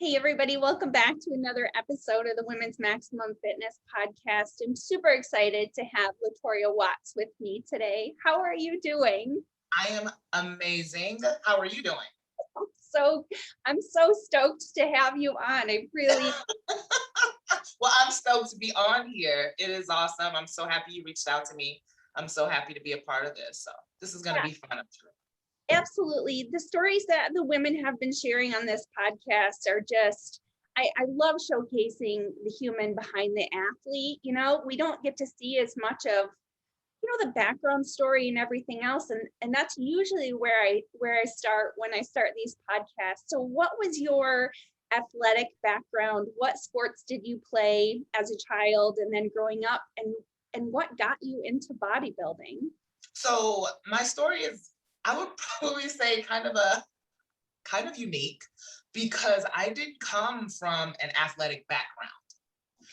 Hey, everybody, welcome back to another episode of the Women's Maximum Fitness Podcast. I'm super excited to have Latorya Watts with me today. How are you doing? I am amazing. How are you doing? I'm so stoked to have you on. I really Well, I'm stoked to be on here. It is awesome. I'm so happy you reached out to me. I'm so happy to be a part of this. So this is going to be fun, I'm sure. Absolutely. The stories that the women have been sharing on this podcast are just, I love showcasing the human behind the athlete. You know, we don't get to see as much of, the background story and everything else. And that's usually where I start when I start these podcasts. So what was your athletic background? What sports did you play as a child and then growing up, and what got you into bodybuilding? So my story is, I would probably say kind of unique because I didn't come from an athletic background.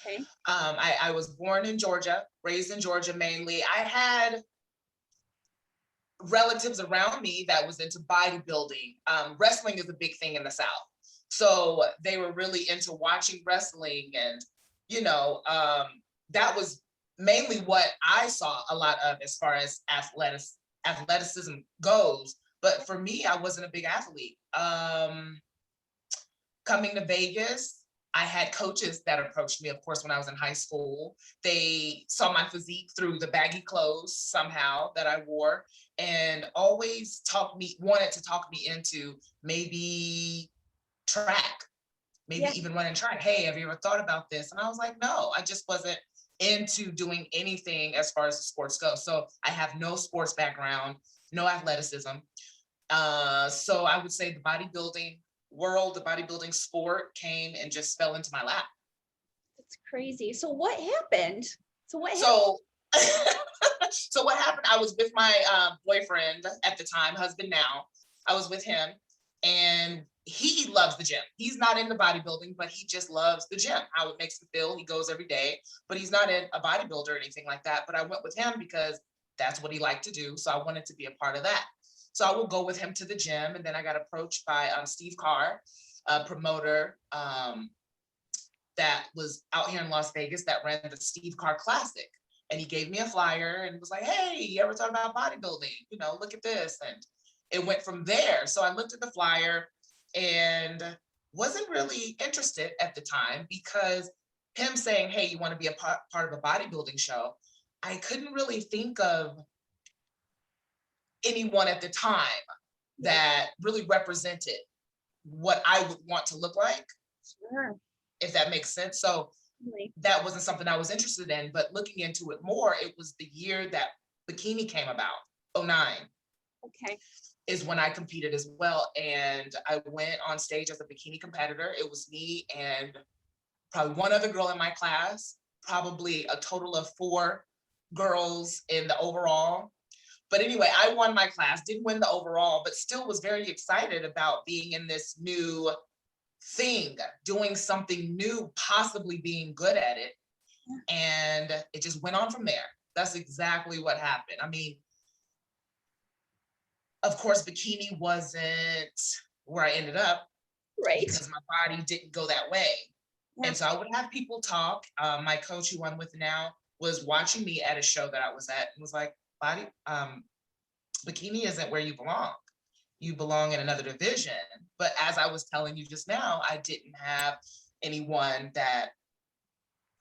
Okay. I was born in Georgia, raised in Georgia mainly. I had relatives around me that was into bodybuilding. Wrestling is a big thing in the South. So they were really into watching wrestling, and, that was mainly what I saw a lot of as far as athleticism goes. But for me, I wasn't a big athlete. Coming to Vegas, I had coaches that approached me, of course, when I was in high school. They saw my physique through the baggy clothes somehow that I wore, and always wanted to talk me into maybe track, even running track. Hey, have you ever thought about this? And I was like, no, I just wasn't into doing anything as far as the sports go. So I have no sports background, no athleticism. So I would say the bodybuilding world, the bodybuilding sport came and just fell into my lap. That's crazy. So what happened? So what happened? I was with my boyfriend at the time, husband now. I was with him, and he loves the gym. He's not into bodybuilding, but he just loves the gym, how it makes him feel. He goes every day, but he's not a bodybuilder or anything like that. But I went with him because that's what he liked to do. So I wanted to be a part of that. So I would go with him to the gym. And then I got approached by Steve Carr, a promoter that was out here in Las Vegas that ran the Steve Carr Classic. And he gave me a flyer and was like, hey, you ever thought about bodybuilding? Look at this. And it went from there. So I looked at the flyer and wasn't really interested at the time, because him saying, hey, you want to be a part of a bodybuilding show, I couldn't really think of anyone at the time that really represented what I would want to look like. Sure. If that makes sense. So that wasn't something I was interested in, but looking into it more, it was the year that bikini came about, 2009. Okay. Is when I competed as well. And I went on stage as a bikini competitor. It was me and probably one other girl in my class, probably a total of 4 girls in the overall. But anyway, I won my class, didn't win the overall, but still was very excited about being in this new thing, doing something new, possibly being good at it. And it just went on from there. That's exactly what happened. I mean, of course, bikini wasn't where I ended up, right? Because my body didn't go that way. Yeah. And so I would have people talk. My coach, who I'm with now, was watching me at a show that I was at and was like, bikini isn't where you belong. You belong in another division. But as I was telling you just now, I didn't have anyone that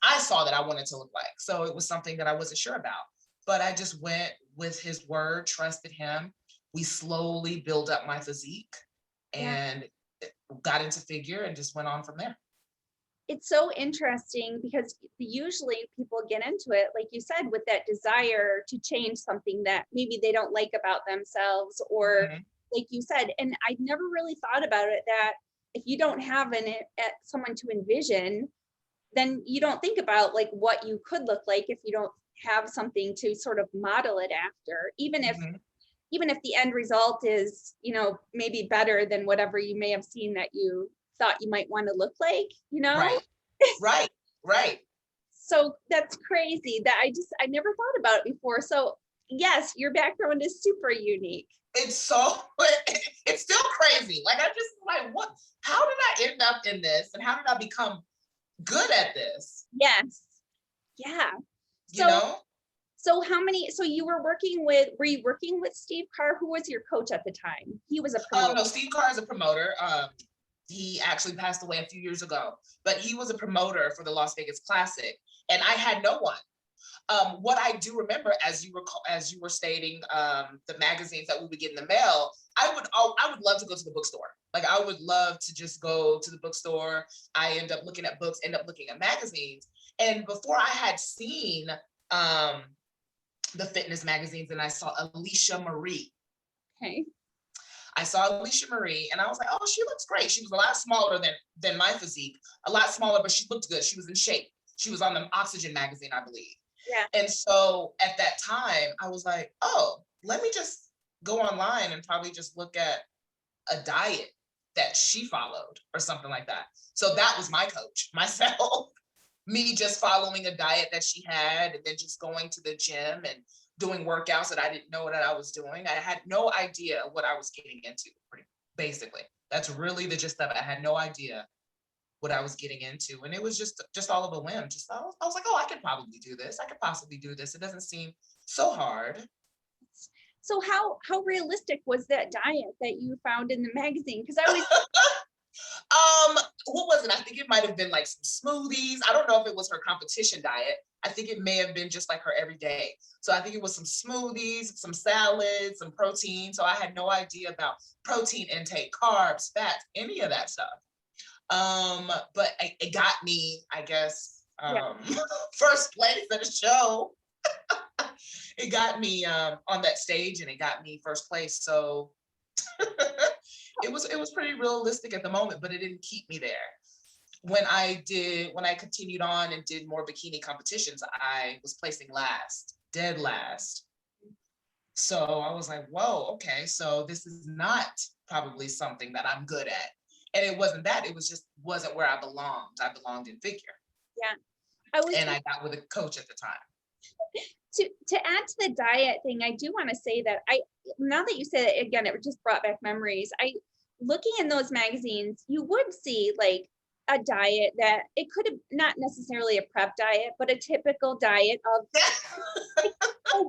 I saw that I wanted to look like. So it was something that I wasn't sure about. But I just went with his word, trusted him. We slowly built up my physique and got into figure and just went on from there. It's so interesting because usually people get into it, like you said, with that desire to change something that maybe they don't like about themselves, or like you said, and I never really thought about it, that if you don't have someone to envision, then you don't think about like what you could look like if you don't have something to sort of model it after, even if the end result is, maybe better than whatever you may have seen that you thought you might want to look like, Right. So that's crazy that I never thought about it before. So yes, your background is super unique. It's still crazy. Like, I just like, what, how did I end end up in this, and how did I become good at this? Yes. Yeah. You know? So were you working with Steve Carr? Who was your coach at the time? He was a promoter. No, Steve Carr is a promoter. He actually passed away a few years ago, but he was a promoter for the Las Vegas Classic, and I had no one. What I do remember, as you were stating, the magazines that we would get in the mail, I would love to go to the bookstore. Like, I would love to just go to the bookstore. I end up looking at books, end up looking at magazines. And before I had seen the fitness magazines, and I saw Alicia Marie. Okay. I saw Alicia Marie, and I was like, oh, she looks great. She was a lot smaller than my physique, a lot smaller, but she looked good. She was in shape. She was on the Oxygen magazine, I believe. Yeah. And so at that time, I was like, oh, let me just go online and probably just look at a diet that she followed or something like that. So that was my coach, myself. Me just following a diet that she had, and then just going to the gym and doing workouts that I didn't know that I was doing. I had no idea what I was getting into, basically. That's really the gist of it. I had no idea what I was getting into. And it was just all of a whim. I was like, oh, I could probably do this. I could possibly do this. It doesn't seem so hard. So how realistic was that diet that you found in the magazine? Because I always what was it? I think it might have been like some smoothies. I don't know if it was her competition diet. I think it may have been just like her everyday. So I think it was some smoothies, some salads, some protein. So I had no idea about protein intake, carbs, fats, any of that stuff. But it got me, I guess, first place at a show. It got me on that stage, and it got me first place. So it was pretty realistic at the moment, but it didn't keep me there. When I continued on and did more bikini competitions, I was placing last, dead last. So I was like, whoa, okay, so this is not probably something that I'm good at. And it wasn't that, it wasn't where I belonged. I belonged in figure. Yeah. I got with a coach at the time. To add to the diet thing, I do want to say that now that you said it again, it just brought back memories. Looking in those magazines, you would see like a diet that it could have not necessarily a prep diet, but a typical diet of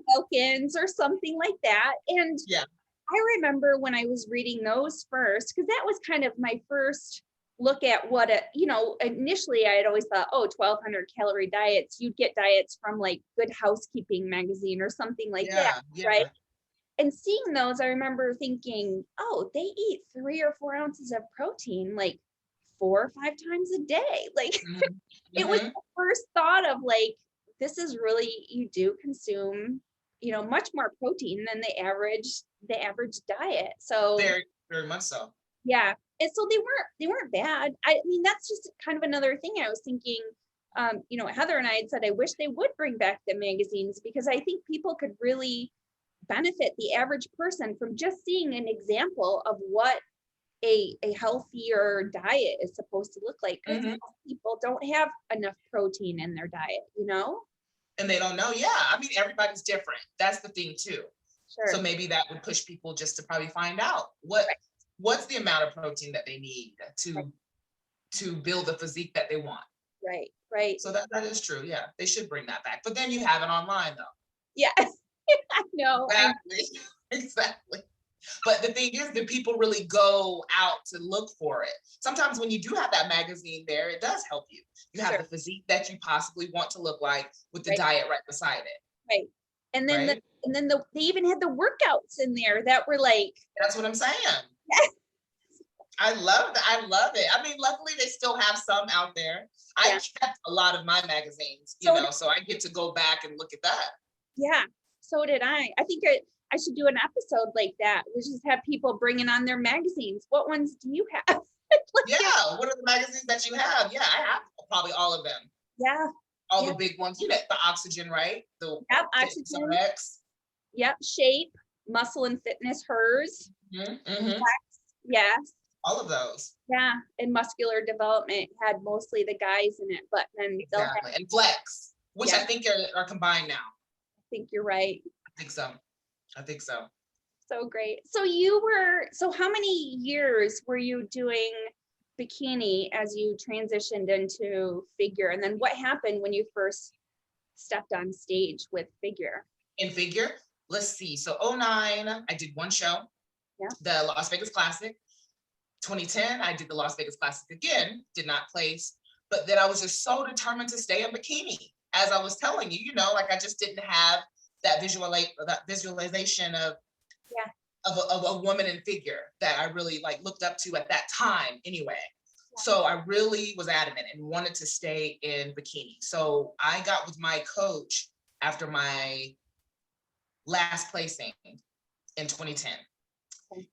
Wilkins or something like that. And yeah. I remember when I was reading those first, because that was kind of my first look at what initially I had always thought, 1,200 calorie diets, you'd get diets from like Good Housekeeping magazine or something like that, right? And seeing those, I remember thinking, oh, they eat 3 or 4 ounces of protein like 4 or 5 times a day. Like it was the first thought of like, this is really, you do consume, much more protein than the average diet. So very, very much so. Yeah. And so they weren't bad. I mean, that's just kind of another thing I was thinking. Heather and I had said, I wish they would bring back the magazines, because I think people could really benefit, the average person, from just seeing an example of what a healthier diet is supposed to look like. Because people don't have enough protein in their diet, And they don't know. Yeah. I mean, everybody's different. That's the thing too. Sure. So maybe that would push people just to probably find out what's the amount of protein that they need to build the physique that they want. Right. So that is true. Yeah, they should bring that back. But then you have it online though. Yes, I know. Exactly. But the thing is, that people really go out to look for it. Sometimes when you do have that magazine there, it does help you. You have the physique that you possibly want to look like with the diet right beside it. Right. And then they even had the workouts in there that were like. That's what I'm saying. I love that. I love it. I mean, luckily they still have some out there. I kept a lot of my magazines, so I get to go back and look at that. Yeah, so did I. I think I should do an episode like that. We just have people bringing on their magazines. What ones do you have? What are the magazines that you have? Yeah, I have probably all of them. Yeah. All the big ones. The Oxygen, right? Oxygen. X. Yep, Shape, Muscle and Fitness, hers. Flex, yes. All of those. Yeah, and Muscular Development had mostly the guys in it, but then and Flex, which I think are combined now. I think you're right. I think so. So great. So how many years were you doing bikini as you transitioned into figure? And then what happened when you first stepped on stage with figure? In figure, let's see. So '09, I did one show, Yeah. the Las Vegas Classic. 2010, I did the Las Vegas Classic again, did not place. But then I was just so determined to stay in bikini. As I was telling you, like I just didn't have that visualization of Yeah. of a woman in figure that I really like looked up to at that time anyway. Yeah. So I really was adamant and wanted to stay in bikini. So I got with my coach after my last placing in 2010.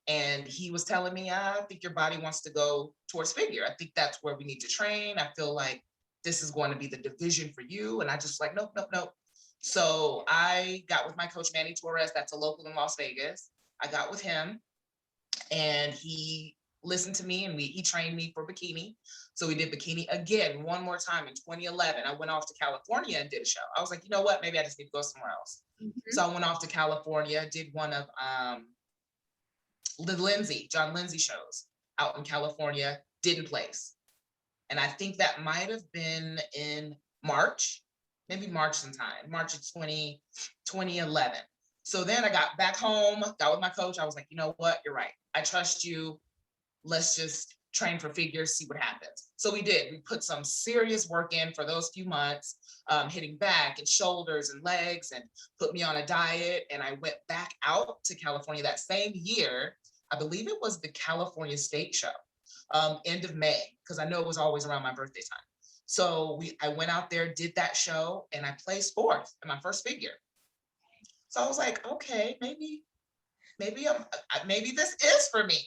And he was telling me, I think your body wants to go towards figure. I think that's where we need to train. I feel like this is going to be the division for you. And I just like, nope, nope, nope. So I got with my coach, Manny Torres, that's a local in Las Vegas. I got with him and he listened to me and he trained me for bikini. So we did bikini again, one more time in 2011. I went off to California and did a show. I was like, you know what? Maybe I just need to go somewhere else. So I went off to California, did one of the John Lindsay shows out in California, didn't place. And I think that might have been in March, maybe March sometime, March of 2011. So then I got back home, got with my coach. I was like, you know what? You're right. I trust you. Let's just train for figures, see what happens. So we did. We put some serious work in for those few months, hitting back and shoulders and legs, and put me on a diet. And I went back out to California that same year. I believe it was the California State Show, end of May, because I know it was always around my birthday time. So I went out there, did that show, and I placed 4th in my first figure. So I was like, okay, maybe this is for me.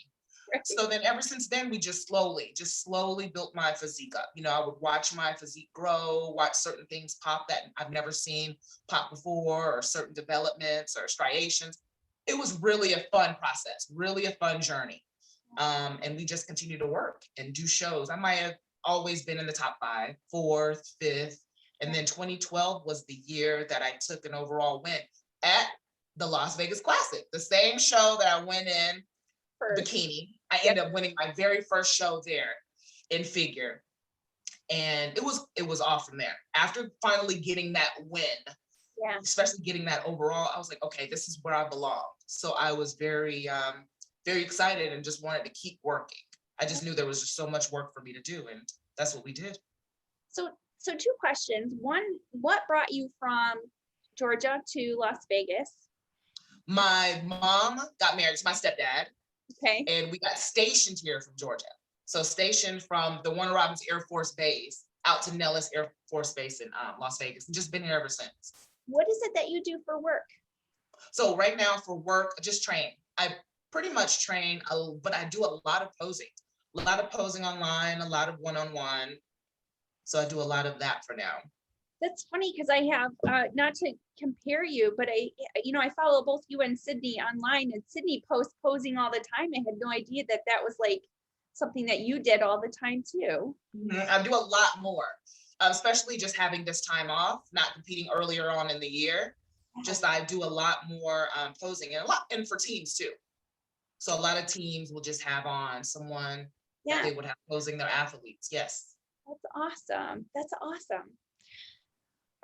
Right. So then ever since then, we just slowly built my physique up. I would watch my physique grow, watch certain things pop that I've never seen pop before, or certain developments or striations. It was really a fun process, really a fun journey. And we just continue to work and do shows. I might have always been in the top 5, 4th, 5th. And then 2012 was the year that I took an overall win at the Las Vegas Classic, the same show that I went in bikini. I ended up winning my very first show there in figure. And it was off from there. After finally getting that win, especially getting that overall, I was like, okay, this is where I belong. So I was very, very excited and just wanted to keep working. I just knew there was just so much work for me to do, and that's what we did. So 2 questions. One, what brought you from Georgia to Las Vegas? My mom got married to my stepdad. Okay. And we got stationed here from Georgia. So stationed from the Warner Robins Air Force Base out to Nellis Air Force Base in Las Vegas, and just been here ever since. What is it that you do for work? So right now for work, I just train. I pretty much train, but I do a lot of posing online, a lot of one-on-one. So I do a lot of that for now. That's funny because I have, not to compare you, but I follow both you and Sydney online, and Sydney posts posing all the time. I had no idea that was like something that you did all the time too. I do a lot more, especially just having this time off, not competing earlier on in the year. Just I do a lot more posing, and for teams too. So a lot of teams will just have on someone that they would have posing their athletes. Yes. That's awesome. That's awesome.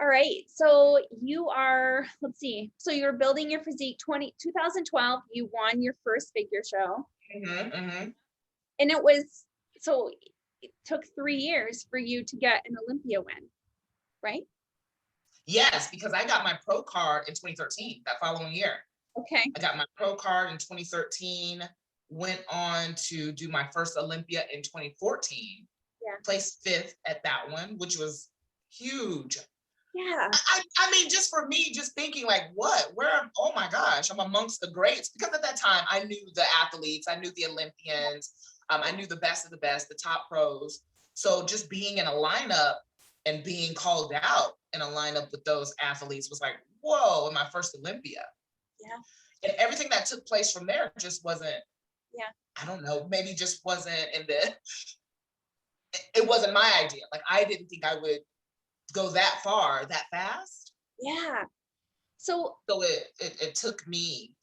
All right. So you are, let's see. So you're building your physique 2012, you won your first figure show. And it took 3 years for you to get an Olympia win, right? Yes, because I got my pro card in 2013, that following year. Okay. I got my pro card in 2013, went on to do my first Olympia in 2014. Yeah. Placed 5th at that one, which was huge. Yeah. I mean, just for me, just thinking like, oh my gosh, I'm amongst the greats. Because at that time, I knew the athletes, I knew the Olympians, I knew the best of the best, the top pros. So just being in a lineup and being called out in a lineup with those athletes was like, whoa, in my first Olympia. Yeah. And everything that took place from there just wasn't, I don't know, maybe just wasn't it wasn't my idea. Like, I didn't think I would go that far that fast. Yeah. So it took me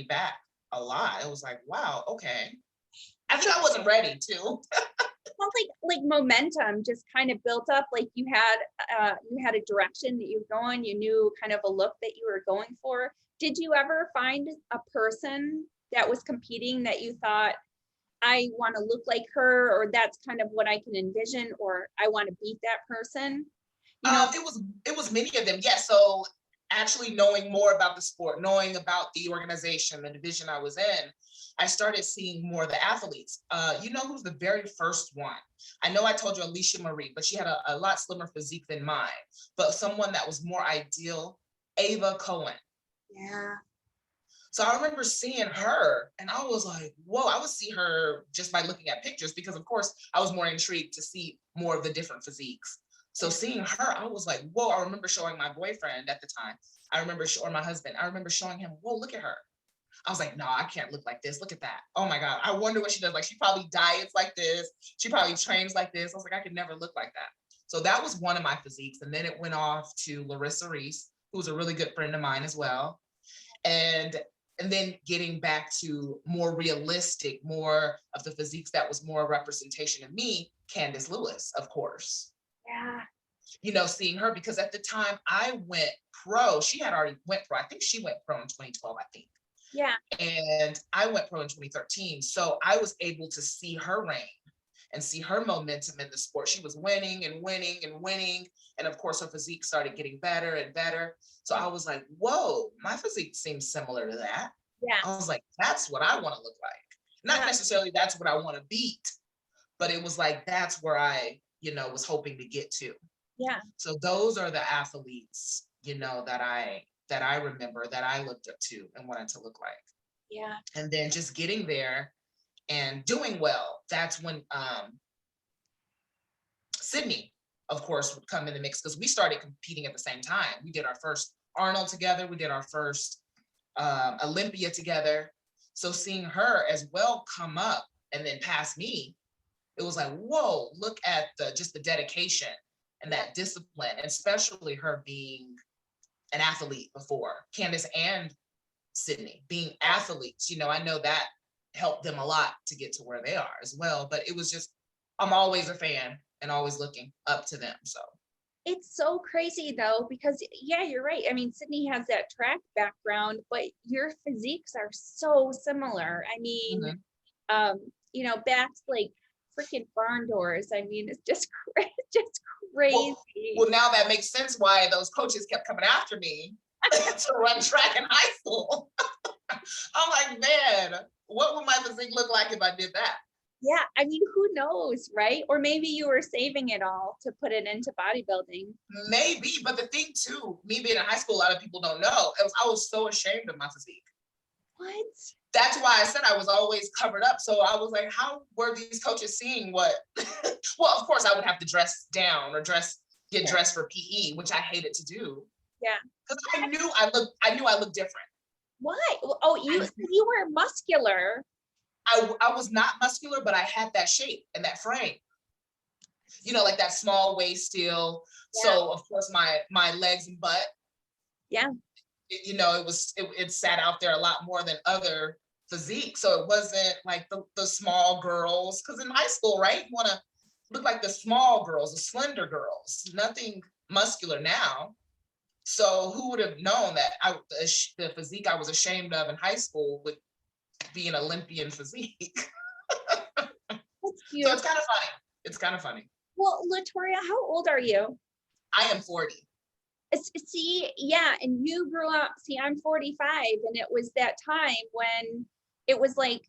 back a lot. It was like, wow, okay. I think I wasn't ready too. Well, like momentum just kind of built up. Like you had a direction that you were going. You knew kind of a look that you were going for. Did you ever find a person that was competing that you thought, I want to look like her, or that's kind of what I can envision, or I want to beat that person? You know, It was many of them. Yeah. So actually knowing more about the sport, knowing about the organization, the division I was in, I started seeing more of the athletes. You know who's the very first one? I know I told you Alicia Marie, but she had a lot slimmer physique than mine. But someone that was more ideal, Ava Cohen. yeah, So I remember seeing her and I was like, whoa, I would see her just by looking at pictures because of course I was more intrigued to see more of the different physiques. So seeing her, I was like, whoa, I remember showing my boyfriend at the time. Or my husband, I remember showing him, whoa, look at her. I was like, no, I can't look like this. Look at that. Oh my God. I wonder what she does. Like she probably diets like this. She probably trains like this. I was like, I could never look like that. So that was one of my physiques. And then it went off to Larissa Reese, who's a really good friend of mine as well. And then getting back to more realistic, more of the physiques that was more representation of me, Candace Lewis, of course. yeah, You know, seeing her because at the time I went pro, she had already went pro. I think she went pro in 2012, I think. yeah, And I went pro in 2013. So I was able to see her reign and see her momentum in the sport. She was winning and winning and winning. And of course, her physique started getting better and better. So I was like, whoa, my physique seems similar to that. yeah, I was like, that's what I want to look like. Not yeah, necessarily that's what I want to beat, but it was like, that's where I, you know, was hoping to get to. yeah, So those are the athletes, you know, that I remember that I looked up to and wanted to look like. yeah, And then just getting there and doing well, that's when Sydney, of course, would come in the mix because we started competing at the same time. We did our first Arnold together. We did our first Olympia together. So seeing her as well come up and then pass me, it was like, whoa, look at just the dedication and that discipline, and especially her being an athlete before, Candace and Sydney being athletes. You know, I know that helped them a lot to get to where they are as well. But it was just, I'm always a fan and always looking up to them. So it's so crazy though, because yeah, you're right. I mean, Sydney has that track background, but your physiques are so similar. I mean, you know, backs like freaking barn doors. I mean, it's just just crazy. Well, now that makes sense why those coaches kept coming after me to run track in high school. I'm like, man, what would my physique look like if I did that? Yeah, I mean, who knows, right? Or maybe you were saving it all to put it into bodybuilding. Maybe, but the thing too, me being in high school, a lot of people don't know, I was so ashamed of my physique. What? That's why I said I was always covered up. So I was like, how were these coaches seeing what? Well, of course I would have to dress down or get dressed for PE, which I hated to do. Yeah. Because I knew I looked different. Why? Oh, you were muscular. I was not muscular, but I had that shape and that frame. You know, like that small waist still. Yeah. So of course my legs and butt. Yeah. You know, it sat out there a lot more than other physiques. So it wasn't like the small girls. Because in high school, right, you want to look like the small girls, the slender girls. Nothing muscular now. So who would have known that the physique I was ashamed of in high school would be an Olympian physique? That's cute. So it's kind of funny. It's kind of funny. Well, Latorya, how old are you? I am 40. See, yeah, and you grew up, see, I'm 45, and it was that time when it was like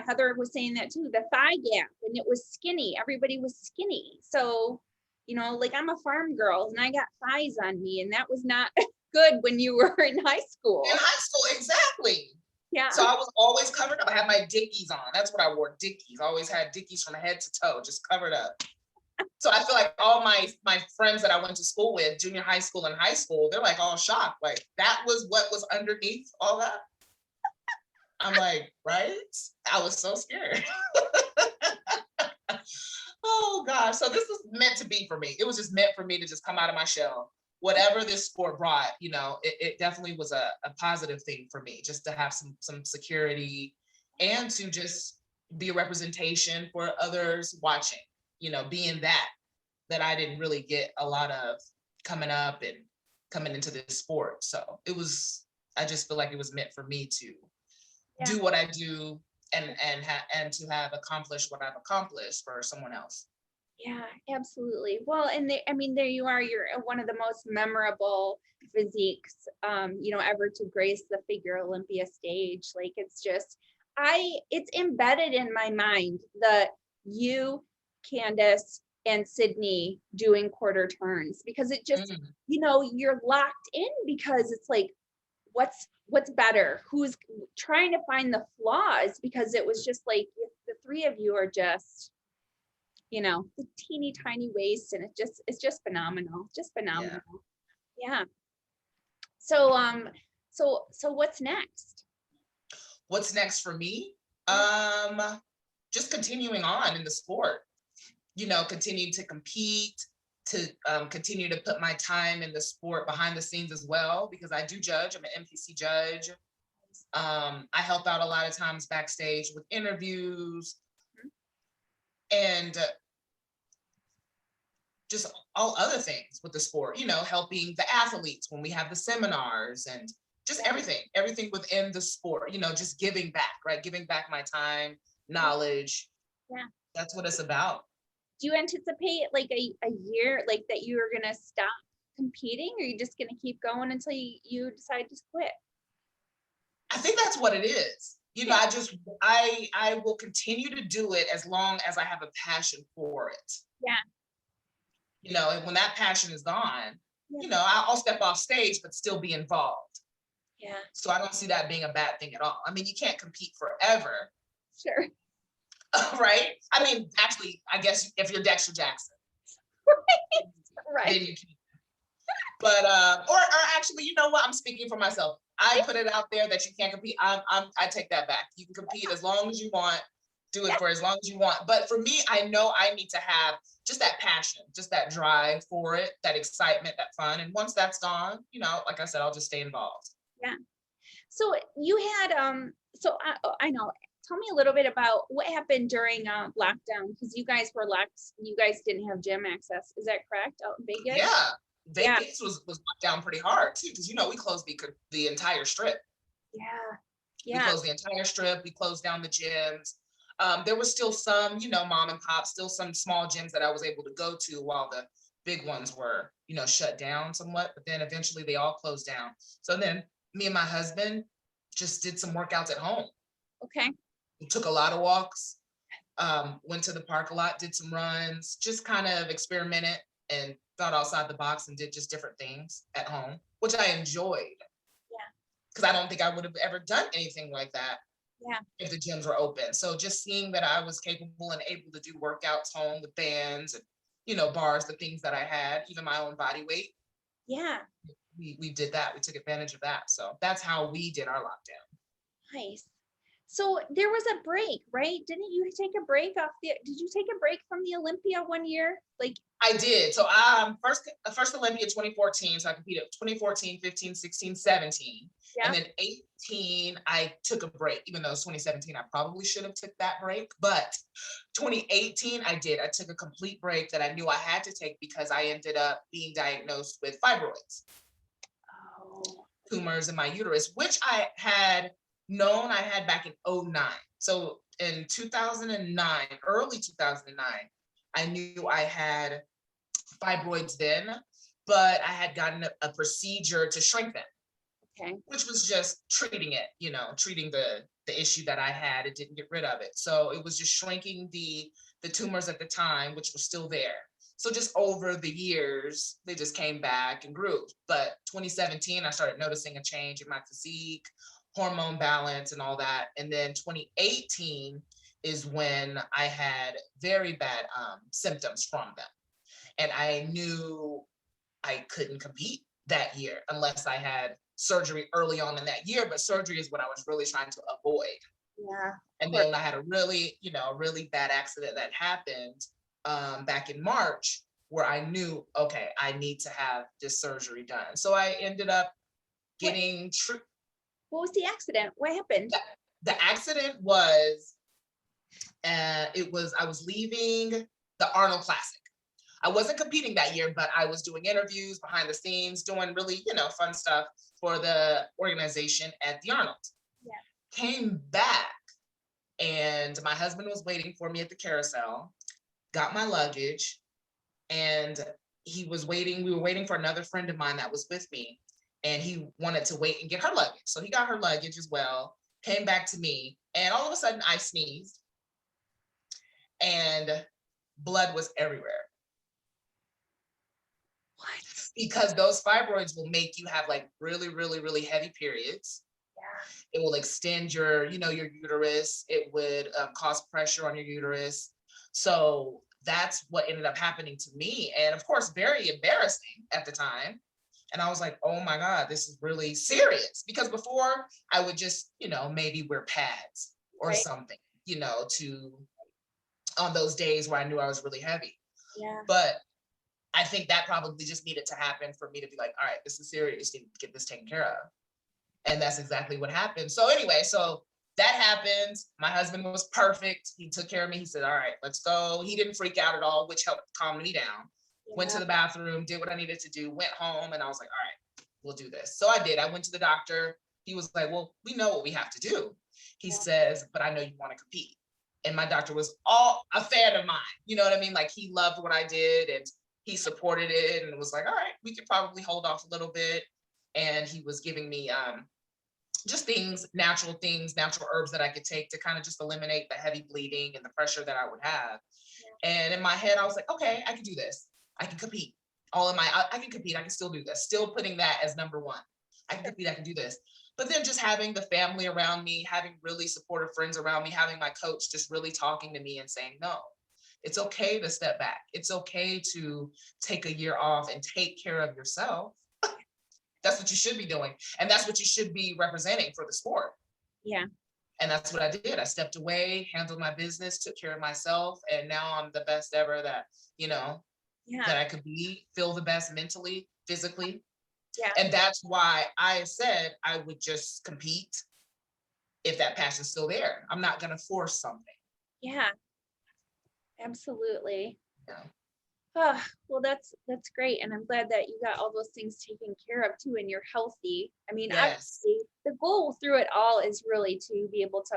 Heather was saying that too, the thigh gap, and it was skinny. Everybody was skinny. So, you know, like I'm a farm girl and I got thighs on me, and that was not good when you were in high school. In high school, exactly. Yeah. So I was always covered up. I had my Dickies on. That's what I wore, Dickies. I always had Dickies from head to toe, just covered up. So I feel like all my friends that I went to school with, junior high school and high school, they're like all shocked. Like that was what was underneath all that. I'm like, right? I was so scared. Oh gosh. So this was meant to be for me. It was just meant for me to just come out of my shell. Whatever this sport brought, you know, it definitely was a positive thing for me, just to have some security and to just, be a representation for others watching, being that I didn't really get a lot of coming up and coming into this sport. So I just feel like it was meant for me to do what I do and to have accomplished what I've accomplished for someone else. Yeah, absolutely. Well, and I mean, there you are, you're one of the most memorable physiques, ever to grace the Figure Olympia stage. Like, it's embedded in my mind that you, Candace, and Sydney doing quarter turns, because it just, you're locked in, because it's like, what's better? Who's trying to find the flaws? Because it was just like, the three of you are just, the teeny tiny waist, and it's just phenomenal, Yeah. So what's next? What's next for me? Just continuing on in the sport, continue to compete, to continue to put my time in the sport behind the scenes as well, because I do judge. I'm an MPC judge. I help out a lot of times backstage with interviews, and just all other things with the sport, helping the athletes when we have the seminars, and just everything within the sport, just giving back, right? Giving back my time, knowledge. Yeah. That's what it's about. Do you anticipate like a year, like that you are going to stop competing, or are you just going to keep going until you decide to quit? I think that's what it is. I will continue to do it as long as I have a passion for it. Yeah. And when that passion is gone, I'll step off stage, but still be involved. Yeah. So I don't see that being a bad thing at all. I mean, you can't compete forever. Sure. Right? I mean, actually, I guess if you're Dexter Jackson. Right. Then you can. But, or actually, you know what? I'm speaking for myself. I put it out there that you can't compete. I take that back. You can compete as long as you want. Do it for as long as you want. But for me, I know I need to have just that passion, just that drive for it, that excitement, that fun. And once that's gone, like I said, I'll just stay involved. Yeah. So you had, I know, tell me a little bit about what happened during lockdown, because you guys were locked, you guys didn't have gym access. Is that correct, out in Vegas? Yeah. Vegas was locked down pretty hard too, because we closed the entire strip. Yeah. We closed the entire strip. We closed down the gyms. There was still some, mom and pop, still some small gyms that I was able to go to while the big ones were, shut down somewhat. But then eventually they all closed down. So then me and my husband just did some workouts at home. Okay. We took a lot of walks, went to the park a lot, did some runs, just kind of experimented and thought outside the box and did just different things at home, which I enjoyed. Yeah. Because I don't think I would have ever done anything like that. Yeah. If the gyms were open. So just seeing that I was capable and able to do workouts home with bands and, bars, the things that I had, even my own body weight. Yeah. We did that. We took advantage of that. So that's how we did our lockdown. Nice. So there was a break, right? Didn't you take a break did you take a break from the Olympia one year? Like, I did. So first Olympia 2014. So I competed 2014, 15, 16, 17. Yeah. And then 18, I took a break, even though it was 2017, I probably should have took that break. But 2018, I did. I took a complete break that I knew I had to take because I ended up being diagnosed with fibroids. Oh. Tumors in my uterus, which I had known I had back in 2009. So in 2009, early 2009, I knew I had fibroids then, but I had gotten a procedure to shrink them. Okay. Which was just treating it, treating the issue that I had. It didn't get rid of it. So it was just shrinking the tumors at the time, which were still there. So just over the years, they just came back and grew. But 2017, I started noticing a change in my physique, hormone balance and all that. And then 2018 is when I had very bad symptoms from them. And I knew I couldn't compete that year unless I had surgery early on in that year, but surgery is what I was really trying to avoid. Yeah. And then I had a really bad accident that happened back in March where I knew, okay, I need to have this surgery done. So I ended up getting What was the accident? What happened? The accident was I was leaving the Arnold Classic. I wasn't competing that year, but I was doing interviews behind the scenes, doing really, fun stuff for the organization at the Arnold. Yeah. Came back and my husband was waiting for me at the carousel, got my luggage, and we were waiting for another friend of mine that was with me, and he wanted to wait and get her luggage. So he got her luggage as well, came back to me, and all of a sudden I sneezed and blood was everywhere. What? Because those fibroids will make you have like really, really, really heavy periods. Yeah. It will extend your uterus. It would cause pressure on your uterus. So that's what ended up happening to me. And of course, very embarrassing at the time. And I was like, oh my God, this is really serious. Because before I would just, maybe wear pads or Right. something, on those days where I knew I was really heavy. Yeah. But I think that probably just needed to happen for me to be like, all right, this is serious, need to get this taken care of. And that's exactly what happened. So anyway, so that happened. My husband was perfect. He took care of me. He said, all right, let's go. He didn't freak out at all, which helped calm me down. Yeah. Went to the bathroom, did what I needed to do, went home, and I was like, all right, we'll do this. So I did. I went to the doctor. He was like, well, we know what we have to do. He says, but I know you want to compete. And my doctor was all a fan of mine. You know what I mean? Like he loved what I did and he supported it and was like, all right, we could probably hold off a little bit. And he was giving me just natural herbs that I could take to kind of just eliminate the heavy bleeding and the pressure that I would have. Yeah. And in my head, I was like, okay, I can do this. I can compete. I can compete. I can still do this. Still putting that as number one. I can compete. I can do this. But then just having the family around me, having really supportive friends around me, having my coach just really talking to me and saying, no, it's okay to step back. It's okay to take a year off and take care of yourself. That's what you should be doing. And that's what you should be representing for the sport. Yeah. And that's what I did. I stepped away, handled my business, took care of myself. And now I'm the best ever that, that I could be, feel the best mentally, physically. Yeah. And that's why I said I would just compete if that passion's still there. I'm not going to force something. Yeah, absolutely. Yeah. Oh, well, that's great. And I'm glad that you got all those things taken care of too, and you're healthy. I mean, yes. Obviously, the goal through it all is really to be able to,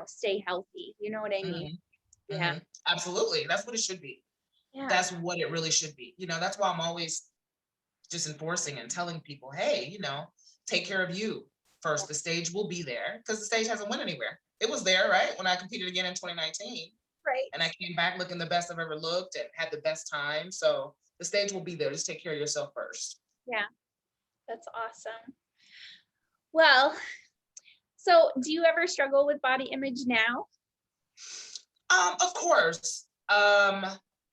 stay healthy. You know what I mean? Mm-hmm. Yeah. Mm-hmm. Absolutely. That's what it should be. Yeah. That's what it really should be. That's why I'm always just enforcing and telling people, hey, take care of you first. The stage will be there because the stage hasn't went anywhere. It was there, right? When I competed again in 2019. Right. And I came back looking the best I've ever looked and had the best time. So the stage will be there. Just take care of yourself first. Yeah, that's awesome. Well, so do you ever struggle with body image now? Of course.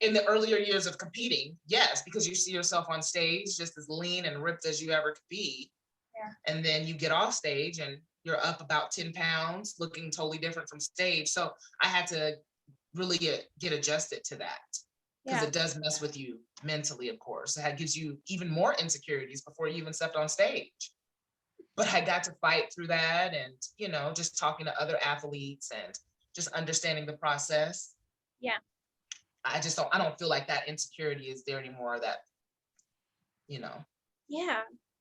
In the earlier years of competing, yes, because you see yourself on stage just as lean and ripped as you ever could be. Yeah. And then you get off stage and you're up about 10 pounds, looking totally different from stage. So I had to really get adjusted to that because it does mess with you mentally, of course. It gives you even more insecurities before you even stepped on stage. But I got to fight through that and, just talking to other athletes and just understanding the process. Yeah. I don't feel like that insecurity is there anymore, that,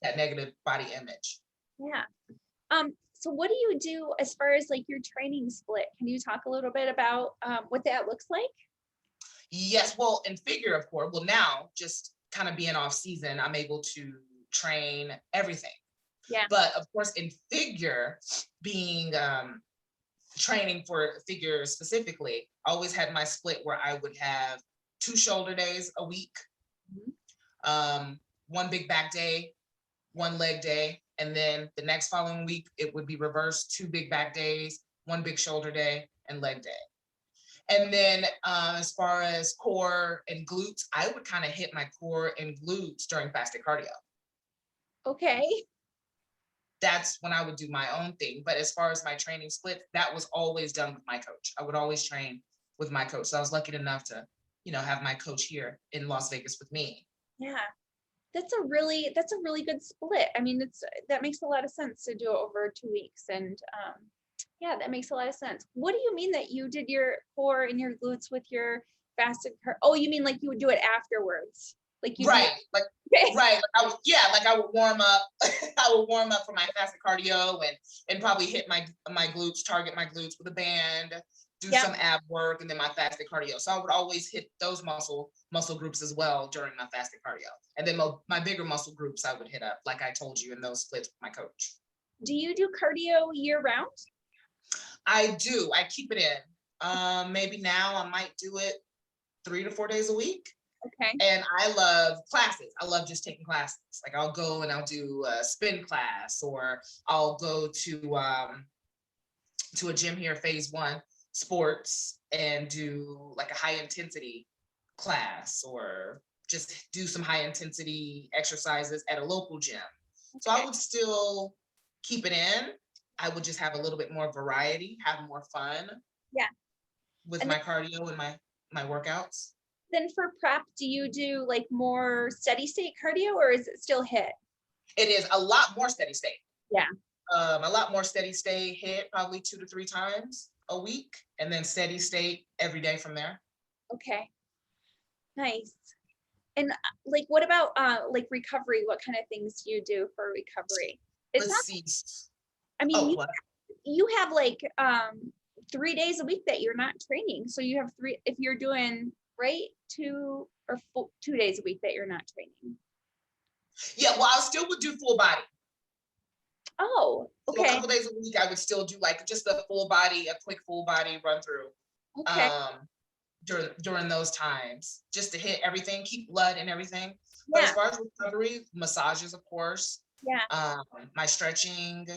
that negative body image. Yeah. So what do you do as far as like your training split? Can you talk a little bit about what that looks like? Yes. Well, in figure, of course, now just kind of being off season, I'm able to train everything. Yeah. But of course, in figure, being training for figure specifically, I always had my split where I would have 2 shoulder days a week, 1 big back day, 1 leg day, and then the next following week it would be reversed, 2 big back days, 1 big shoulder day, and leg day. And then as far as core and glutes, I would kind of hit my core and glutes during fasted cardio. Okay. That's when I would do my own thing. But as far as my training split, that was always done with my coach. I would always train with my coach. So I was lucky enough to, have my coach here in Las Vegas with me. Yeah. That's a really good split. I mean, that makes a lot of sense to do it over 2 weeks. And Yeah, that makes a lot of sense. What do you mean that you did your core and your glutes with your fasted cardio? Oh, you mean like you would do it afterwards? Like you do Right. Like, okay. right. Like I would warm up. I would warm up for my fasted cardio and probably hit my glutes, target my glutes with a band, do Yeah. some ab work, and then my fasted cardio. So I would always hit those muscle groups as well during my fasted cardio. And then my bigger muscle groups I would hit up, like I told you, in those splits with my coach. Do you do cardio year round? I do. I keep it in. Maybe now I might do it 3 to 4 days a week. Okay. And I love classes. I love just taking classes. Like I'll go and I'll do a spin class, or I'll go to a gym here, Phase One Sports, and do like a high intensity class, or just do some high intensity exercises at a local gym. So I would still keep it in. I would just have a little bit more variety, have more fun. Yeah. With And my cardio and my workouts. then for prep, do you do like more steady state cardio, or is it still HIIT? It is a lot more steady state. Yeah. A lot more steady state, HIIT probably 2 to 3 times a week, and then steady state every day from there. Okay. Nice. And like, what about like recovery? What kind of things do you do for recovery? It's Let's not, see. I mean, What? you have like 3 days a week that you're not training. So you have three, if you're doing right, 2 days a week that you're not training. Yeah, well, I still would do full body. Oh, So a okay. couple days a week, I would still do like just a quick full body run through. Okay. During those times, just to hit everything, keep blood and everything. But Yeah. as far as recovery, massages, of course. Yeah. My stretching. Yeah.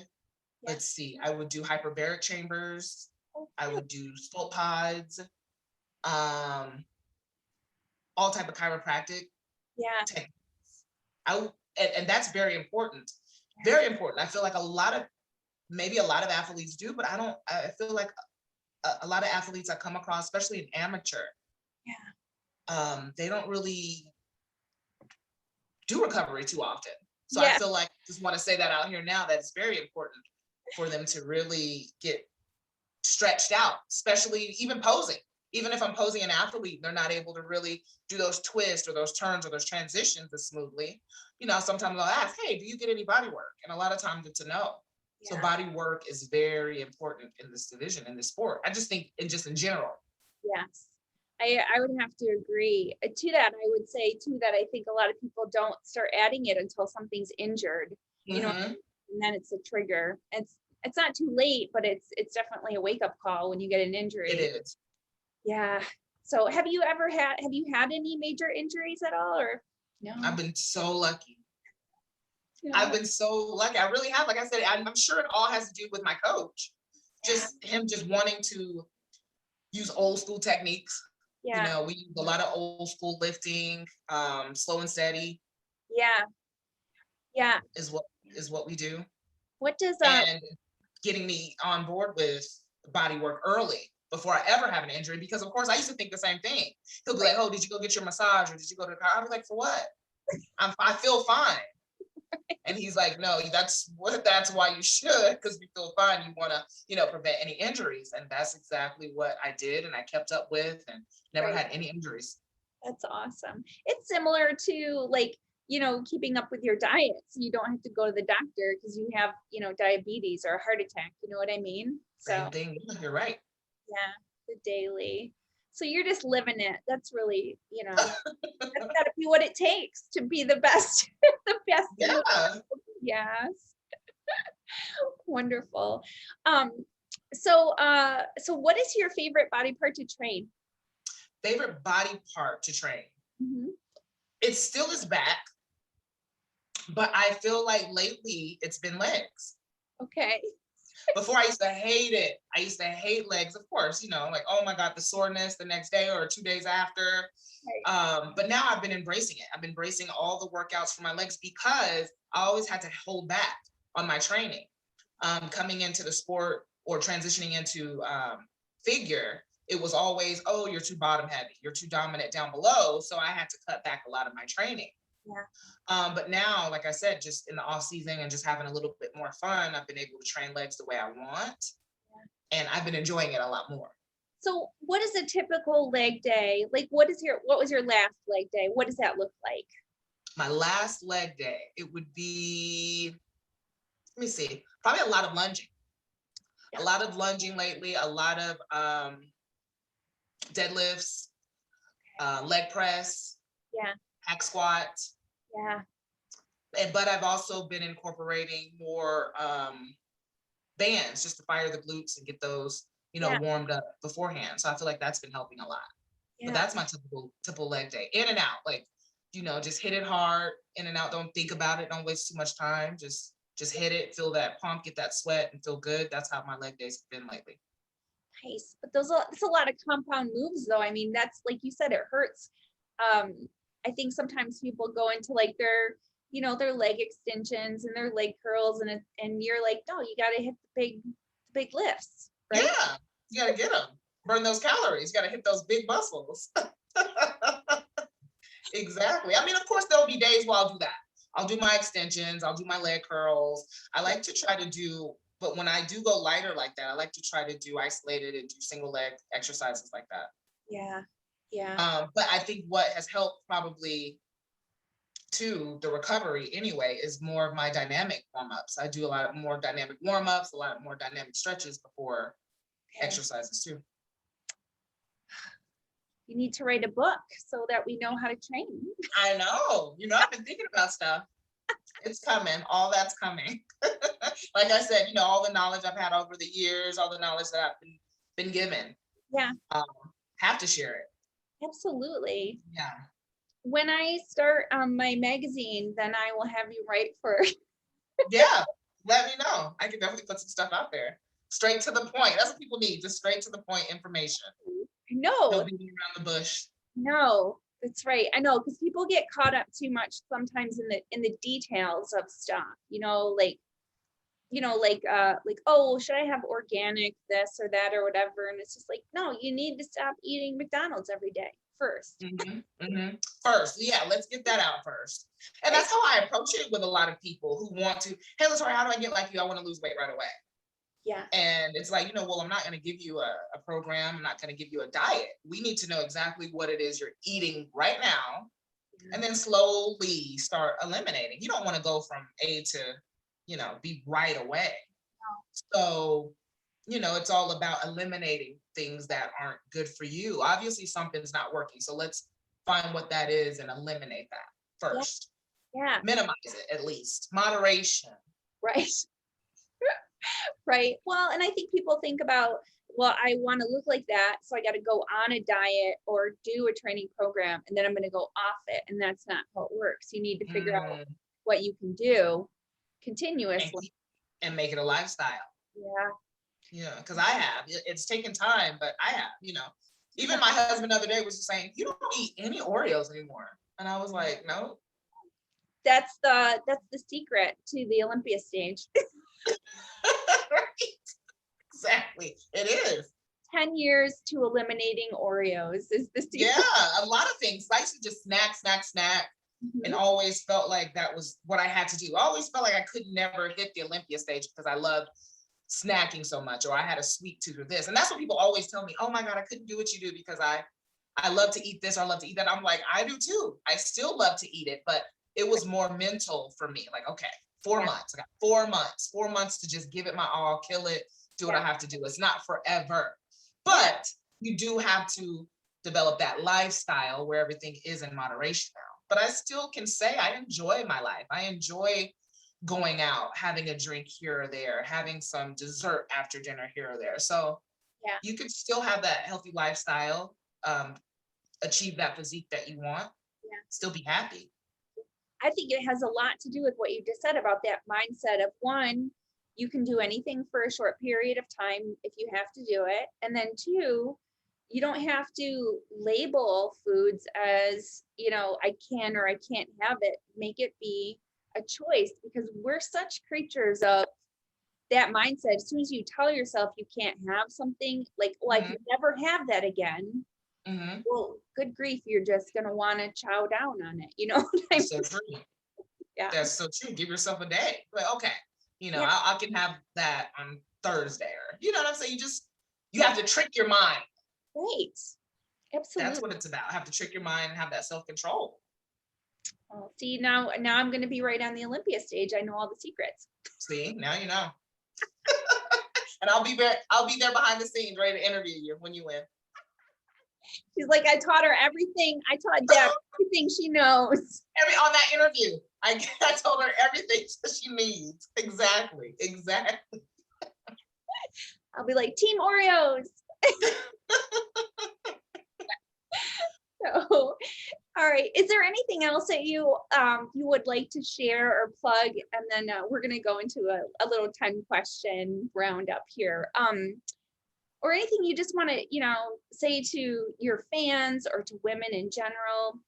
Let's see. I would do hyperbaric chambers. Okay. I would do sculpt pods. All type of chiropractic Yeah. techniques. And that's very important. Very important. I feel like maybe a lot of athletes do, but I feel like a lot of athletes I come across, especially an amateur, they don't really do recovery too often. So I feel like, just want to say that out here now, that it's very important for them to really get stretched out, especially even posing. Even if I'm posing an athlete, they're not able to really do those twists or those turns or those transitions as smoothly. Sometimes I'll ask, hey, do you get any body work? And a lot of times it's a no. Yeah. So body work is very important in this division, in this sport. I just think, in general. Yes, I would have to agree. To that, I would say too that I think a lot of people don't start adding it until something's injured, and then it's a trigger. It's not too late, but it's definitely a wake up call when you get an injury. It is. Yeah. So have you had any major injuries at all, or no? I've been so lucky. I've been so lucky. I really have. Like I said, I'm sure it all has to do with my coach. Just him just wanting to use old school techniques. Yeah. We use a lot of old school lifting, slow and steady. Yeah. Yeah. Is what we do. What does and getting me on board with body work early before I ever have an injury, because of course I used to think the same thing. He'll be like, oh, did you go get your massage, or did you go to the car? I'll be like, for what? I feel fine. And he's like, no, that's why you should, because you feel fine. You want to, prevent any injuries. And that's exactly what I did. And I kept up with and never had any injuries. That's awesome. It's similar to like, keeping up with your diet. So you don't have to go to the doctor because you have, diabetes or a heart attack. You know what I mean? Same thing. You're right. Yeah, the daily. So you're just living it. That's really, that's gotta be what it takes to be the best, the best. Yeah. Yes. Wonderful. So what is your favorite body part to train? Favorite body part to train? Mm-hmm. It still is back, but I feel like lately it's been legs. Okay. Before I used to hate it. I used to hate legs, of course, like, oh my God, the soreness the next day or 2 days after. Right. But now I've been embracing it. I've been embracing all the workouts for my legs because I always had to hold back on my training. Coming into the sport or transitioning into figure, it was always, oh, you're too bottom heavy. You're too dominant down below. So I had to cut back a lot of my training. Yeah. But now, like I said, just in the off season and just having a little bit more fun, I've been able to train legs the way I want. and I've been enjoying it a lot more. So what is a typical leg day? Like what was your last leg day? What does that look like? My last leg day, it would be, let me see, probably a lot of lunging. A lot of lunging lately, a lot of deadlifts, leg press, Yeah. hack squat. Yeah. But I've also been incorporating more bands just to fire the glutes and get those, warmed up beforehand. So I feel like that's been helping a lot. Yeah. But that's my typical leg day. In and out, like, just hit it hard, in and out. Don't think about it. Don't waste too much time. Just hit it, feel that pump, get that sweat, and feel good. That's how my leg days have been lately. Nice. But it's a lot of compound moves though. I mean, that's like you said, it hurts. I think sometimes people go into like their leg extensions and their leg curls and you're like, no, you got to hit the big lifts, right? Yeah, you got to get them. Burn those calories. You got to hit those big muscles. Exactly. I mean, of course, there'll be days where I'll do that. I'll do my extensions. I'll do my leg curls. I like to try to do, but when I do go lighter like that, I like to try to do isolated and do single leg exercises like that. Yeah. Yeah. But I think what has helped probably to the recovery anyway is more of my dynamic warm-ups. I do a lot more dynamic warm-ups, a lot more dynamic stretches before exercises too. You need to write a book so that we know how to train. I know. I've been thinking about stuff. It's coming. All that's coming. Like I said, all the knowledge I've had over the years, all the knowledge that I've been given. Yeah. Have to share it. Absolutely. Yeah. When I start my magazine, then I will have you write for. Yeah. Let me know. I can definitely put some stuff out there. Straight to the point. That's what people need. Just straight to the point information. No. Don't beat around the bush. No, that's right. I know, because people get caught up too much sometimes in the details of stuff, like, oh, should I have organic this or that or whatever? And it's just like, no, you need to stop eating McDonald's every day first. First, yeah, let's get that out first. And that's how I approach it with a lot of people who want to, hey, Latorya, how do I get like you? I want to lose weight right away. Yeah. And it's like, well, I'm not going to give you a program. I'm not going to give you a diet. We need to know exactly what it is you're eating right now, and then slowly start eliminating. You don't want to go from A to, be right away. No. So, it's all about eliminating things that aren't good for you. Obviously, something's not working. So let's find what that is and eliminate that first. Yeah. Minimize it, at least. Moderation. Right. Right. Well, and I think people think about, well, I want to look like that, so I got to go on a diet or do a training program, and then I'm going to go off it. And that's not how it works. You need to figure out what you can do continuously and make it a lifestyle. Yeah. Yeah, because I have. It's taken time, but I have. Even my husband the other day was just saying, you don't eat any Oreos anymore, and I was like, no. That's the secret to the Olympia stage. Right. Exactly. It is. 10 years to eliminating Oreos is the secret. Yeah, a lot of things. I used to just snack, and always felt like that was what I had to do. I always felt like I could never hit the Olympia stage because I loved snacking so much, or I had a sweet tooth or this. And that's what people always tell me, oh my God, I couldn't do what you do because I love to eat this, or I love to eat that. I'm like, I do too. I still love to eat it, but it was more mental for me. Like, okay, 4 months. I got 4 months to just give it my all, kill it, do what I have to do. It's not forever, but you do have to develop that lifestyle where everything is in moderation now. But I still can say I enjoy my life. I enjoy going out, having a drink here or there, having some dessert after dinner here or there. So you can still have that healthy lifestyle, achieve that physique that you want, still be happy. I think it has a lot to do with what you just said about that mindset of, one, you can do anything for a short period of time if you have to do it. And then two, you don't have to label foods as, I can or I can't have it. Make it be a choice, because we're such creatures of that mindset. As soon as you tell yourself you can't have something, like, well, I can never have that again. Well, good grief, you're just going to want to chow down on it. You know what I mean? So true. Yeah. That's so true. Give yourself a day. Like, okay, I can have that on Thursday, or you know what I'm saying? You have to trick your mind. Right. Absolutely. That's what it's about. Have to trick your mind and have that self-control. Well, see, now I'm going to be right on the Olympia stage. I know all the secrets. See, now you know. And I'll be there behind the scenes, ready to interview you when you win. She's like, I taught her everything. I taught Deb everything she knows. On that interview, I told her everything she needs. Exactly. I'll be like, Team Oreos. So, all right. Is there anything else that you would like to share or plug? And then we're going to go into a little 10 question roundup here. Or anything you just want to, say to your fans or to women in general?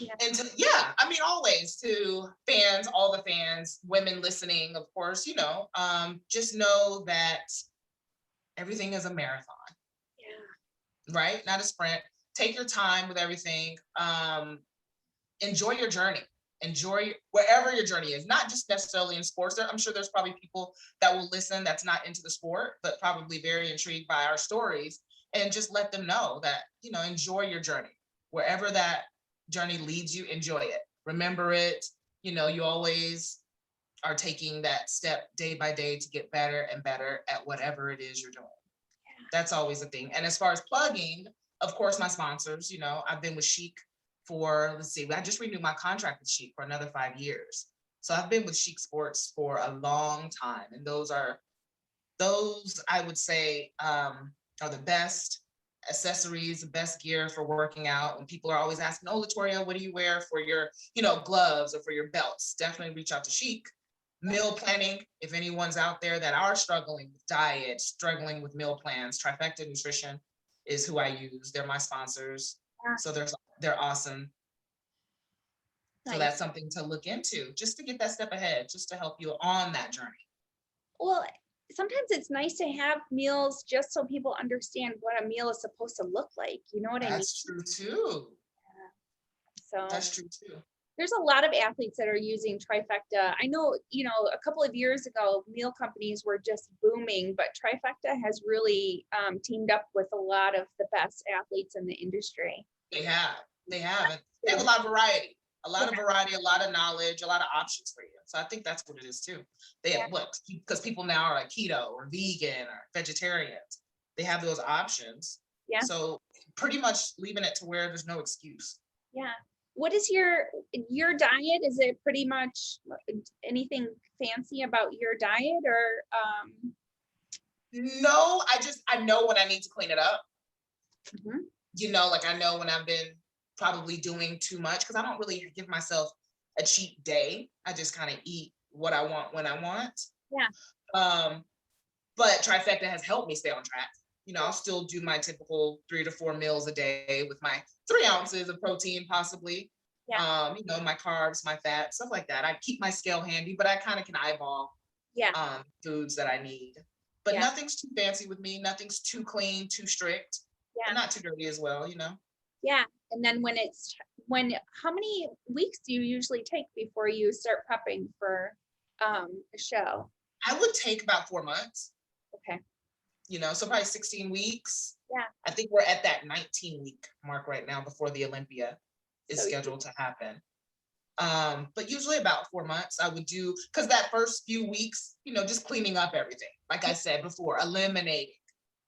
And I mean, always to fans, all the fans, women listening, of course, just know that everything is a marathon. Yeah. Right? Not a sprint. Take your time with everything. Enjoy your journey. Enjoy wherever your journey is, not just necessarily in sports. I'm sure there's probably people that will listen that's not into the sport, but probably very intrigued by our stories, and just let them know that, enjoy your journey. Wherever that journey leads you, enjoy it. Remember it. You always are taking that step day by day to get better and better at whatever it is you're doing. Yeah. That's always a thing. And as far as plugging, of course, my sponsors, I've been with Chic for, I just renewed my contract with Chic for another 5 years. So I've been with Chic Sports for a long time. And those I would say are the best accessories, the best gear for working out. When people are always asking, oh, Latorya, what do you wear for your, gloves or for your belts? Definitely reach out to Chic. Meal planning, if anyone's out there that are struggling with diet, struggling with meal plans, Trifecta Nutrition is who I use. They're my sponsors. So they're awesome. Nice. So that's something to look into, just to get that step ahead, just to help you on that journey. Well, sometimes it's nice to have meals just so people understand what a meal is supposed to look like. You know what I mean? That's true too. Yeah. So that's true too. There's a lot of athletes that are using Trifecta. I know, a couple of years ago, meal companies were just booming, but Trifecta has really teamed up with a lot of the best athletes in the industry. They have a lot of variety, a lot of knowledge, a lot of options for you. So I think that's what it is too. They have because people now are like keto or vegan or vegetarians. They have those options. Yeah. So pretty much leaving it to where there's no excuse. Yeah. What is your diet? Is it pretty much anything fancy about your diet or? No, I know when I need to clean it up. Mm-hmm. I know when I've been probably doing too much, because I don't really give myself a cheat day. I just kind of eat what I want when I want. Yeah. But Trifecta has helped me stay on track. I'll still do my typical 3 to 4 meals a day with my 3 ounces of protein, possibly. Yeah. My carbs, my fat, stuff like that. I keep my scale handy, but I kind of can eyeball foods that I need. But nothing's too fancy with me. Nothing's too clean, too strict. Yeah. But not too dirty as well, Yeah. And then how many weeks do you usually take before you start prepping for a show? I would take about 4 months. Okay. So probably 16 weeks. Yeah. I think we're at that 19-week mark right now before the Olympia is scheduled to happen. But usually about 4 months I would do, because that first few weeks, just cleaning up everything. Like I said before, eliminating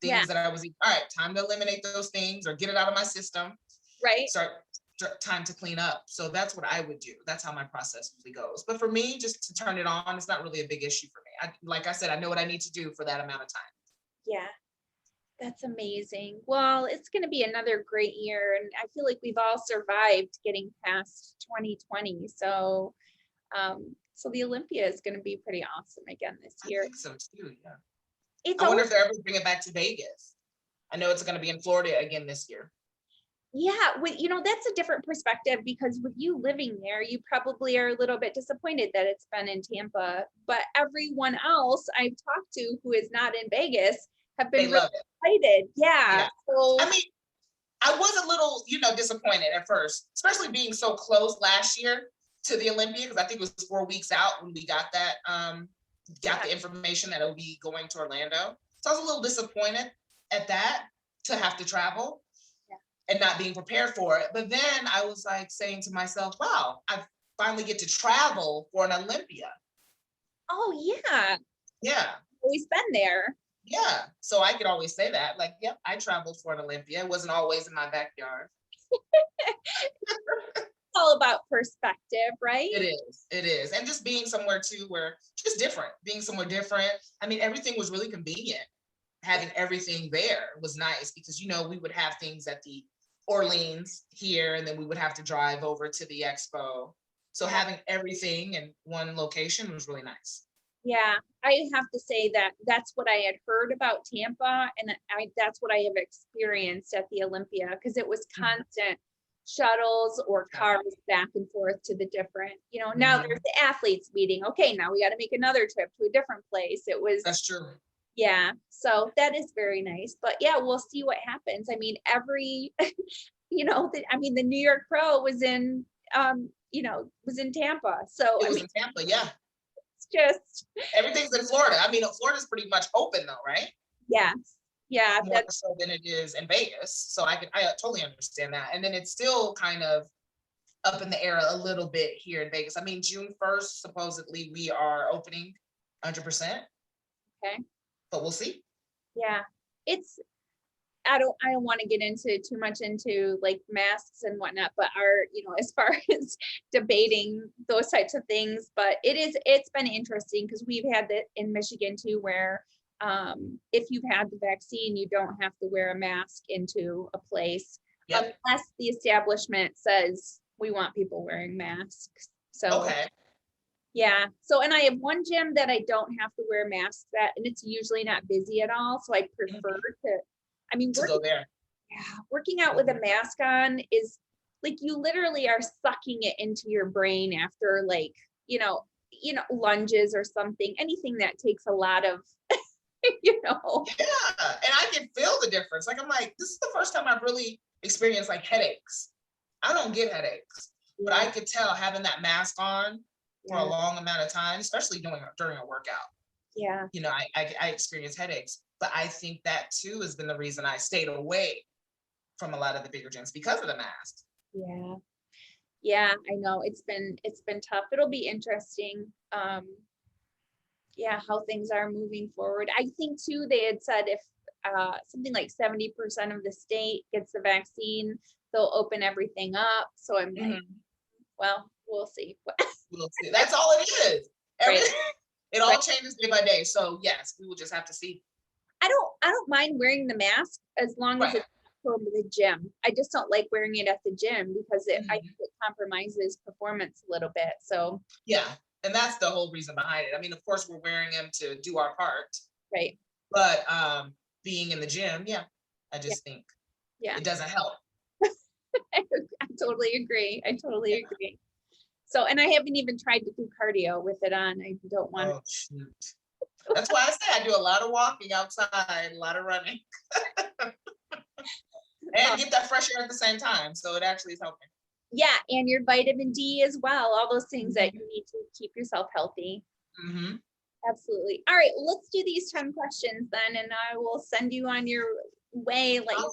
things that I was eating. All right, time to eliminate those things or get it out of my system. Right. Start time to clean up. So that's what I would do. That's how my process usually goes. But for me, just to turn it on, it's not really a big issue for me. Like I said, I know what I need to do for that amount of time. Yeah, that's amazing. Well, it's going to be another great year. And I feel like we've all survived getting past 2020. So, so the Olympia is going to be pretty awesome again this year. I think so too, yeah. I wonder if they're ever bring it back to Vegas. I know it's going to be in Florida again this year. Yeah, that's a different perspective, because with you living there, you probably are a little bit disappointed that it's been in Tampa. But everyone else I've talked to who is not in Vegas have been really excited. Yeah. So I mean, I was a little, disappointed at first, especially being so close last year to the Olympia, because I think it was 4 weeks out when we got that got the information that it would be going to Orlando. So I was a little disappointed at that, to have to travel and not being prepared for it. But then I was like saying to myself, wow, I finally get to travel for an Olympia. Oh yeah. Yeah. Always been there. Yeah. So I could always say that, like, yep, I traveled for an Olympia. It wasn't always in my backyard. All about perspective, right? It is. It is. And just being somewhere too where just different, being somewhere different. I mean, everything was really convenient. Having everything there was nice because, you know, we would have things at the Orleans here, and then we would have to drive over to the expo. So having everything in one location was really nice. Yeah, I have to say that that's what I had heard about Tampa, and that's what I have experienced at the Olympia, because it was constant shuttles or cars back and forth to the different, you know, now there's the athletes meeting. Okay, now we got to make another trip to a different place. It was, that's true. Yeah, so that is very nice. But yeah, we'll see what happens. I mean, every, you know, the New York Pro was in, was in Tampa. So it was in Tampa, yeah. It's just everything's in Florida. I mean, Florida's pretty much open though, right? Yes. Yeah. More so than it is in Vegas. So I totally understand that. And then it's still kind of up in the air a little bit here in Vegas. I mean, June 1st, supposedly we are opening 100%. Okay. But we'll see. Yeah. I don't want to get into too much into like masks and whatnot, but as far as debating those types of things, but it's been interesting because we've had that in Michigan too, where if you've had the vaccine, you don't have to wear a mask into a place unless the establishment says we want people wearing masks. So okay. Yeah. So, and I have one gym that I don't have to wear masks at, and it's usually not busy at all. So I prefer to go there. Yeah, working out with a mask on is like you literally are sucking it into your brain after like, lunges or something, anything that takes a lot of, Yeah. And I can feel the difference. Like, I'm like, this is the first time I've really experienced like headaches. I don't get headaches, but I could tell having that mask on for a long amount of time, especially during a workout. Yeah. I experience headaches, but I think that too has been the reason I stayed away from a lot of the bigger gyms because of the mask. Yeah. Yeah, I know it's been tough. It'll be interesting. How things are moving forward. I think too, they had said if something like 70% of the state gets the vaccine, they'll open everything up. So I'm like, well, we'll see. We'll see. That's all it is. It all changes day by day. So yes, we will just have to see. I don't mind wearing the mask as long as it's from the gym. I just don't like wearing it at the gym because I think it compromises performance a little bit. So yeah, and that's the whole reason behind it. I mean, of course, we're wearing them to do our part, right? But being in the gym, I just think it doesn't help. I totally agree. Agree. So, and I haven't even tried to do cardio with it on. I don't want to. Shoot. That's why I say I do a lot of walking outside, a lot of running. And get that fresh air at the same time. So it actually is helping. Yeah, and your vitamin D as well. All those things that you need to keep yourself healthy. Absolutely. All right, let's do these 10 questions then, and I will send you on your way, let you on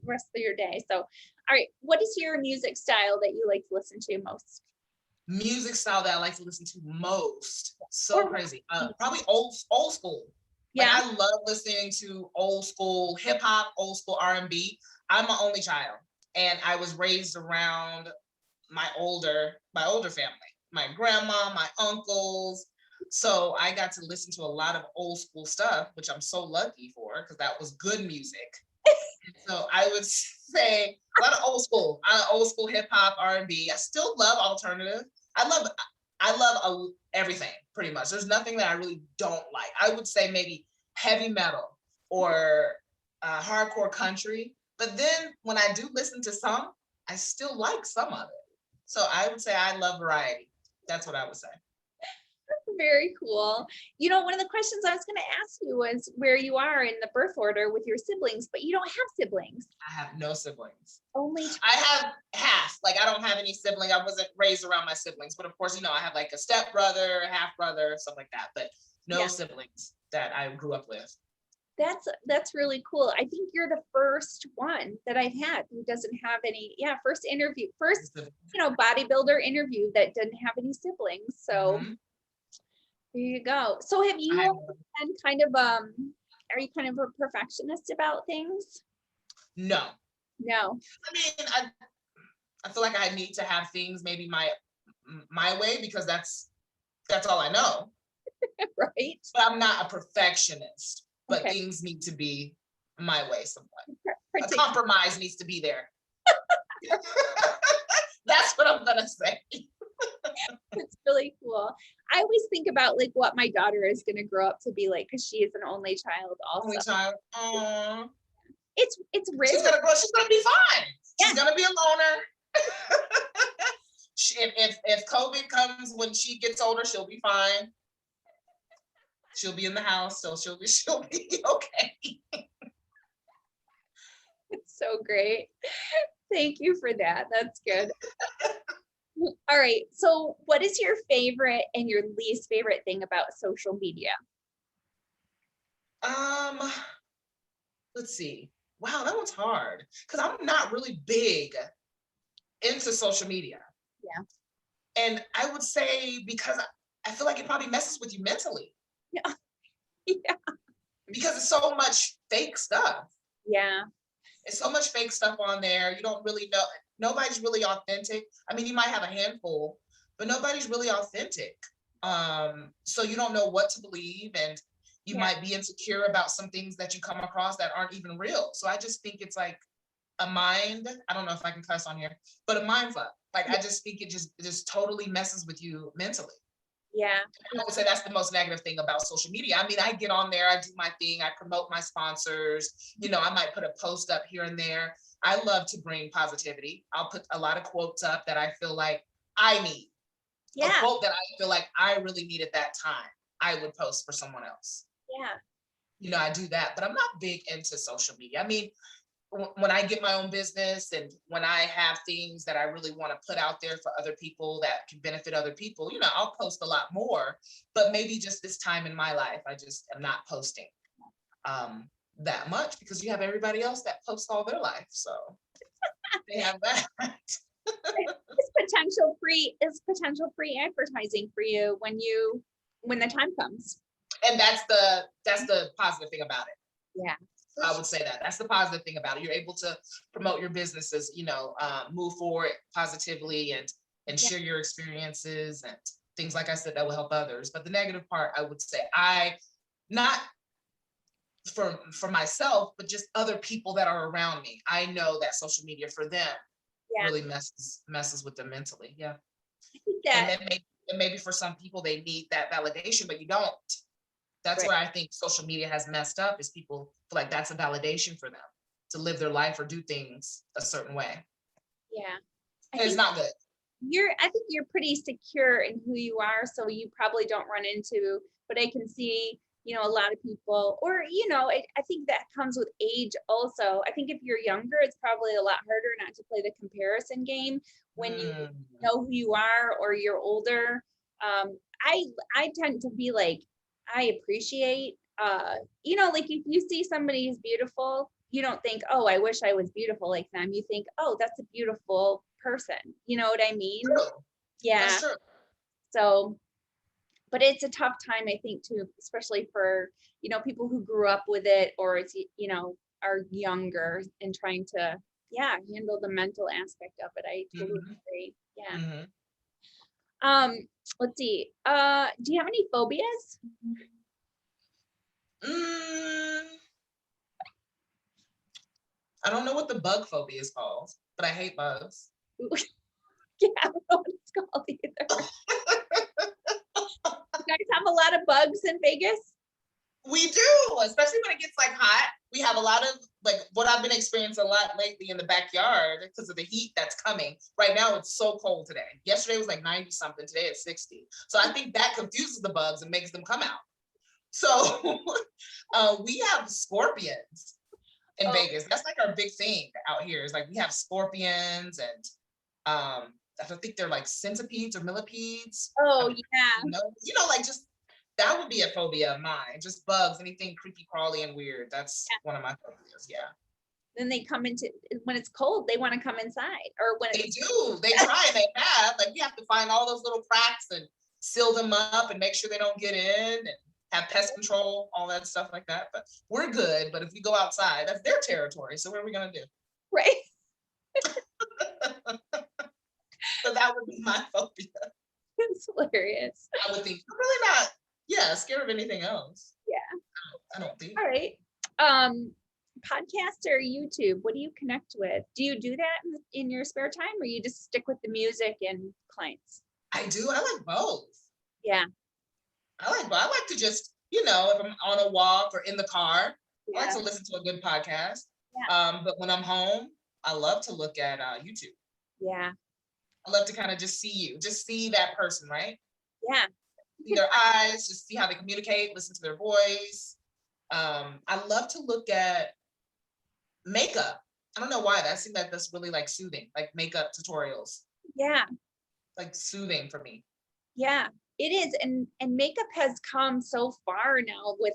the rest of your day. So, all right, what is your music style that you like to listen to most? Music style that I like to listen to most. So crazy. Probably old school. Yeah. Like, I love listening to old school hip hop, old school R&B. I'm an only child, and I was raised around my older family, my grandma, my uncles. So I got to listen to a lot of old school stuff, which I'm so lucky for because that was good music. So I would say a lot of old school hip hop, R&B. I still love alternative. I love everything pretty much. There's nothing that I really don't like. I would say maybe heavy metal or hardcore country. But then when I do listen to some, I still like some of it. So I would say I love variety. That's what I would say. Very cool. One of the questions I was going to ask you was where you are in the birth order with your siblings, but you don't have siblings. I have no siblings. Only I have half. Like, I don't have any siblings. I wasn't raised around my siblings, but of course, I have like a step brother, half brother, stuff like that. But No siblings that I grew up with. That's really cool. I think you're the first one that I've had who doesn't have any, first bodybuilder interview that didn't have any siblings. So there you go. So have you been kind of are you kind of a perfectionist about things? No. No. I mean, I feel like I need to have things maybe my way, because that's all I know. Right. But I'm not a perfectionist, but things need to be my way somewhat. A compromise needs to be there. That's what I'm gonna say. It's really cool. I always think about like what my daughter is going to grow up to be like, because she is an only child also. Only child. Aww. It's really, she's gonna grow. She's gonna be fine. She's gonna be a loner. If COVID comes when she gets older, she'll be fine. She'll be in the house, so she'll be okay. It's so great. Thank you for that. That's good. All right. So what is your favorite and your least favorite thing about social media? Let's see. Wow, that one's hard because I'm not really big into social media. Yeah. And I would say because I feel like it probably messes with you mentally. Yeah. Yeah. Because it's so much fake stuff. Yeah. It's so much fake stuff on there. You don't really know. Nobody's really authentic. I mean, you might have a handful, but nobody's really authentic. So you don't know what to believe, and you might be insecure about some things that you come across that aren't even real. So I just think it's like a mind. I don't know if I can cuss on here, but a mind fuck. Like I just think it just totally messes with you mentally. Yeah. I would say that's the most negative thing about social media. I mean, I get on there, I do my thing, I promote my sponsors. You know, I might put a post up here and there. I love to bring positivity. I'll put a lot of quotes up that I feel like I need. A quote that I feel like I really need at that time, I would post for someone else. Yeah. You know, I do that, but I'm not big into social media. I mean, when I get my own business and when I have things that I really want to put out there for other people that can benefit other people, you know, I'll post a lot more, but maybe just this time in my life, I just am not posting that much because you have everybody else that posts all their life. So they have that. Is potential free advertising for you when the time comes. And that's the positive thing about it. Yeah. I would say that's the positive thing about it. You're able to promote your businesses, you know, move forward positively and share your experiences and things, like I said, that will help others. But the negative part, I would say, not for myself, but just other people that are around me. I know that social media for them really messes with them mentally. Yeah. I think that, and maybe for some people they need that validation, but you don't. That's where I think social media has messed up, is people feel like that's a validation for them to live their life or do things a certain way. Yeah. It's not good. I think you're pretty secure in who you are, so you probably don't run into, but I can see, you know, a lot of people, or, you know, I think that comes with age also. I think if you're younger, it's probably a lot harder not to play the comparison game when you know who you are or you're older. I tend to be like, I appreciate, you know, like if you see somebody who's beautiful, you don't think, oh, I wish I was beautiful like them. You think, oh, that's a beautiful person. You know what I mean? True. Yeah. That's true. So, but it's a tough time, I think, too, especially for, you know, people who grew up with it, or it's, you know, are younger and trying to, handle the mental aspect of it. I totally agree. Yeah. Let's see. Do you have any phobias? I don't know what the bug phobia is called, but I hate bugs. Yeah, I don't know what it's called either. You guys have a lot of bugs in Vegas? We do, especially when it gets like hot. We have a lot of, like, what I've been experiencing a lot lately in the backyard because of the heat that's coming. Right now, it's so cold today. Yesterday was like 90 something. Today it's 60. So I think that confuses the bugs and makes them come out. So we have scorpions in Vegas. That's like our big thing out here. Is like we have scorpions and I don't think they're like centipedes or millipedes. Oh, yeah. You know, like just That would be a phobia of mine. Just bugs, anything creepy, crawly, and weird. That's one of my phobias. Yeah. Then they come into, when it's cold, they want to come inside, or when They do. They try and they have. Like, you have to find all those little cracks and seal them up and make sure they don't get in and have pest control, all that stuff like that. But we're good. But if we go outside, that's their territory. So what are we going to do? right. So that would be my phobia. It's hilarious. I would think I'm really not, scared of anything else. Yeah. I don't think. All right. Podcast or YouTube, what do you connect with? Do you do that in your spare time, or you just stick with the music and clients? I do. I like both. Yeah. I like to just, if I'm on a walk or in the car, Yeah. I like to listen to a good podcast. Yeah. But when I'm home, I love to look at YouTube. Yeah. I love to kind of just see that person, right? Yeah. See their eyes, just see how they communicate, listen to their voice. I love to look at makeup. I don't know why. That seems like that's really like soothing, like makeup tutorials. Yeah. Like soothing for me. Yeah, it is. And makeup has come so far now with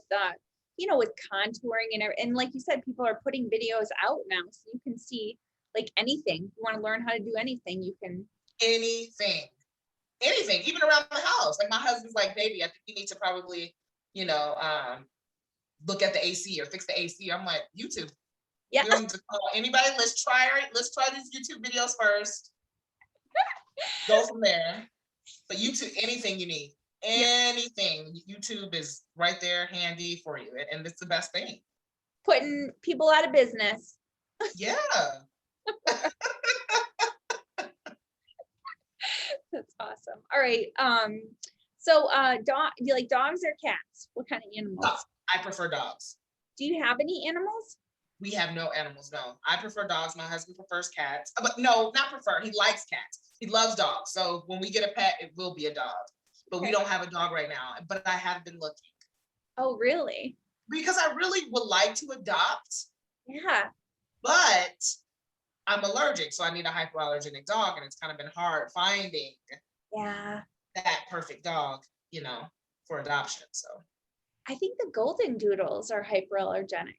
with contouring and like you said, people are putting videos out now, so you can see like anything. If you want to learn how to do anything, you can. Anything, even around the house. Like my husband's like, baby, I think you need to probably, look at the AC or fix the AC. I'm like, YouTube. Yeah. You don't need to call anybody. Let's try these YouTube videos first. Go from there. But YouTube, anything you need, anything, YouTube is right there, handy for you, and it's the best thing. Putting people out of business. Yeah. That's awesome. All right. So do you like dogs or cats? What kind of animals? I prefer dogs. Do you have any animals? We have no animals, no. I prefer dogs. My husband prefers cats. But no, not prefer. He likes cats. He loves dogs. So when we get a pet, it will be a dog. But we don't have a dog right now. But I have been looking. Oh, really? Because I really would like to adopt. Yeah. But I'm allergic. So I need a hypoallergenic dog. And it's kind of been hard finding that perfect dog, for adoption. So I think the golden doodles are hyperallergenic.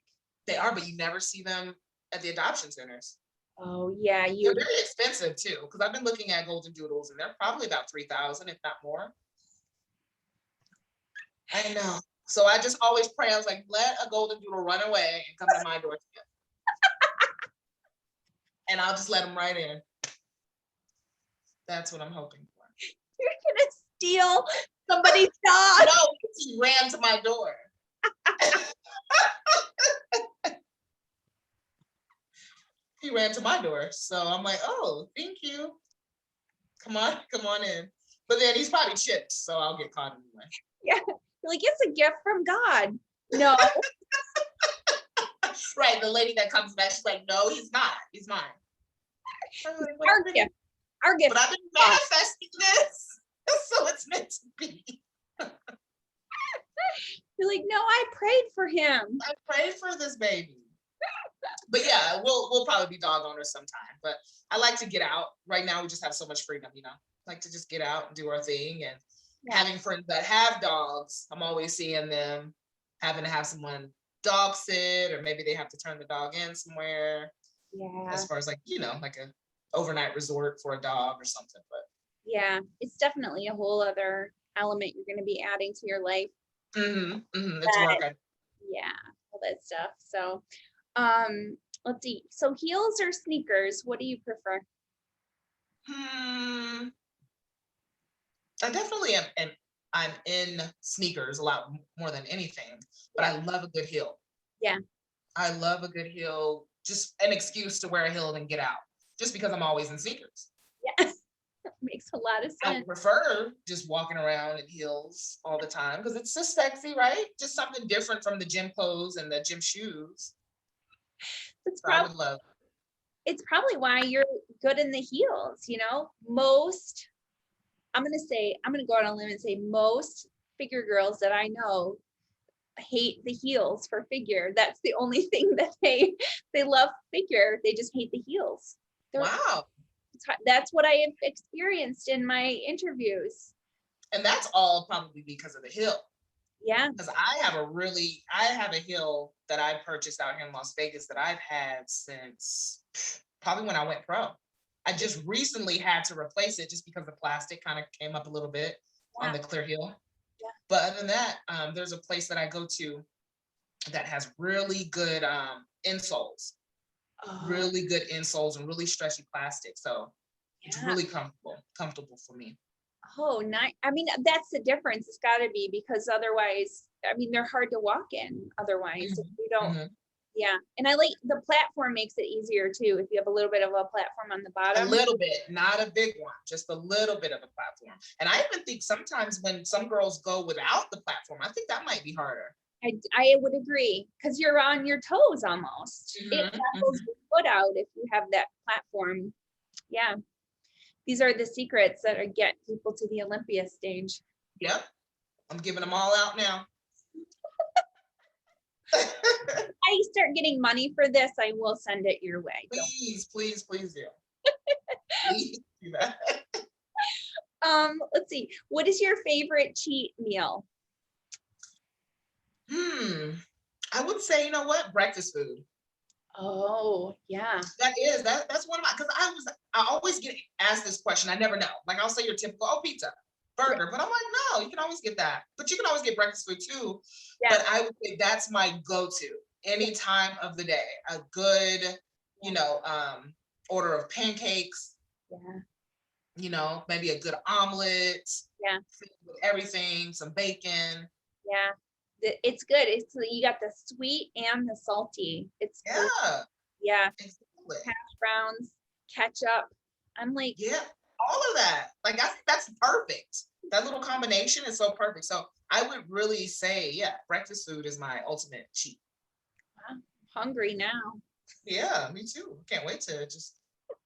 They are, but you never see them at the adoption centers. Oh yeah, they're very expensive too. Because I've been looking at golden doodles, and they're probably about $3,000, if not more. I know. So I just always pray. I was like, let a golden doodle run away and come to my doorstep, and I'll just let him right in. That's what I'm hoping for. You're gonna steal somebody's dog? No, he ran to my door. He ran to my door. So I'm like, oh, thank you. Come on in. But then he's probably chipped, so I'll get caught anyway. Yeah. You're like, it's a gift from God. No. Right. The lady that comes back, she's like, no, he's not. He's mine. Like, our gift. Our gift. But I've been manifesting this. So it's meant to be. You're like, no, I prayed for him. I prayed for this baby. But yeah, we'll probably be dog owners sometime. But I like to get out. Right now, we just have so much freedom, I like to just get out and do our thing. And having friends that have dogs, I'm always seeing them having to have someone dog sit, or maybe they have to turn the dog in somewhere. Yeah. As far as like a overnight resort for a dog or something. But yeah, it's definitely a whole other element you're going to be adding to your life. It's work. Yeah, all that stuff. So let's see. So heels or sneakers, what do you prefer? I definitely am, and I'm in sneakers a lot more than anything, but I love a good heel. Yeah. I love a good heel, just an excuse to wear a heel and get out, just because I'm always in sneakers. Yeah. Makes a lot of sense. I prefer just walking around in heels all the time because it's just sexy, right? Just something different from the gym clothes and the gym shoes. It's I would love. It's probably why you're good in the heels, most, I'm going to go out on a limb and say most figure girls that I know hate the heels for figure. That's the only thing that they love figure. They just hate the heels. Wow. That's what I have experienced in my interviews. And that's all probably because of the heel. Yeah. Because I have a hill that I purchased out here in Las Vegas that I've had since probably when I went pro. I just recently had to replace it just because the plastic kind of came up a little bit on the clear heel. Yeah. But other than that, there's a place that I go to that has really good insoles, really good insoles and really stretchy plastic. So it's really comfortable for me. Oh, nice. I mean, that's the difference. It's got to be, because otherwise, I mean, they're hard to walk in otherwise. If you don't, yeah. And I like the platform makes it easier too. If you have a little bit of a platform on the bottom. A little bit, not a big one, just a little bit of a platform. And I even think sometimes when some girls go without the platform, I think that might be harder. I would agree, because you're on your toes almost. It tackles your foot out if you have that platform. Yeah. These are the secrets that get people to the Olympia stage. Yep. I'm giving them all out now. I start getting money for this, I will send it your way. Please do. Please do that. Let's see. What is your favorite cheat meal? I would say, you know what? Breakfast food. Oh, yeah. That's one of my, because I always get asked this question. I never know. Like, I'll say your typical, pizza, burger, but I'm like, no, you can always get that. But you can always get breakfast food too. Yeah. But I would say that's my go-to any time of the day. A good, order of pancakes. Yeah. Maybe a good omelet. Yeah. With everything, some bacon. Yeah. It's good. It's, you got the sweet and the salty. It's good. Yeah. Exactly. Hash browns, ketchup. I'm like, yeah, all of that. Like, I think that's perfect. That little combination is so perfect. So I would really say, yeah, breakfast food is my ultimate cheat. I'm hungry now. Yeah, me too. Can't wait to just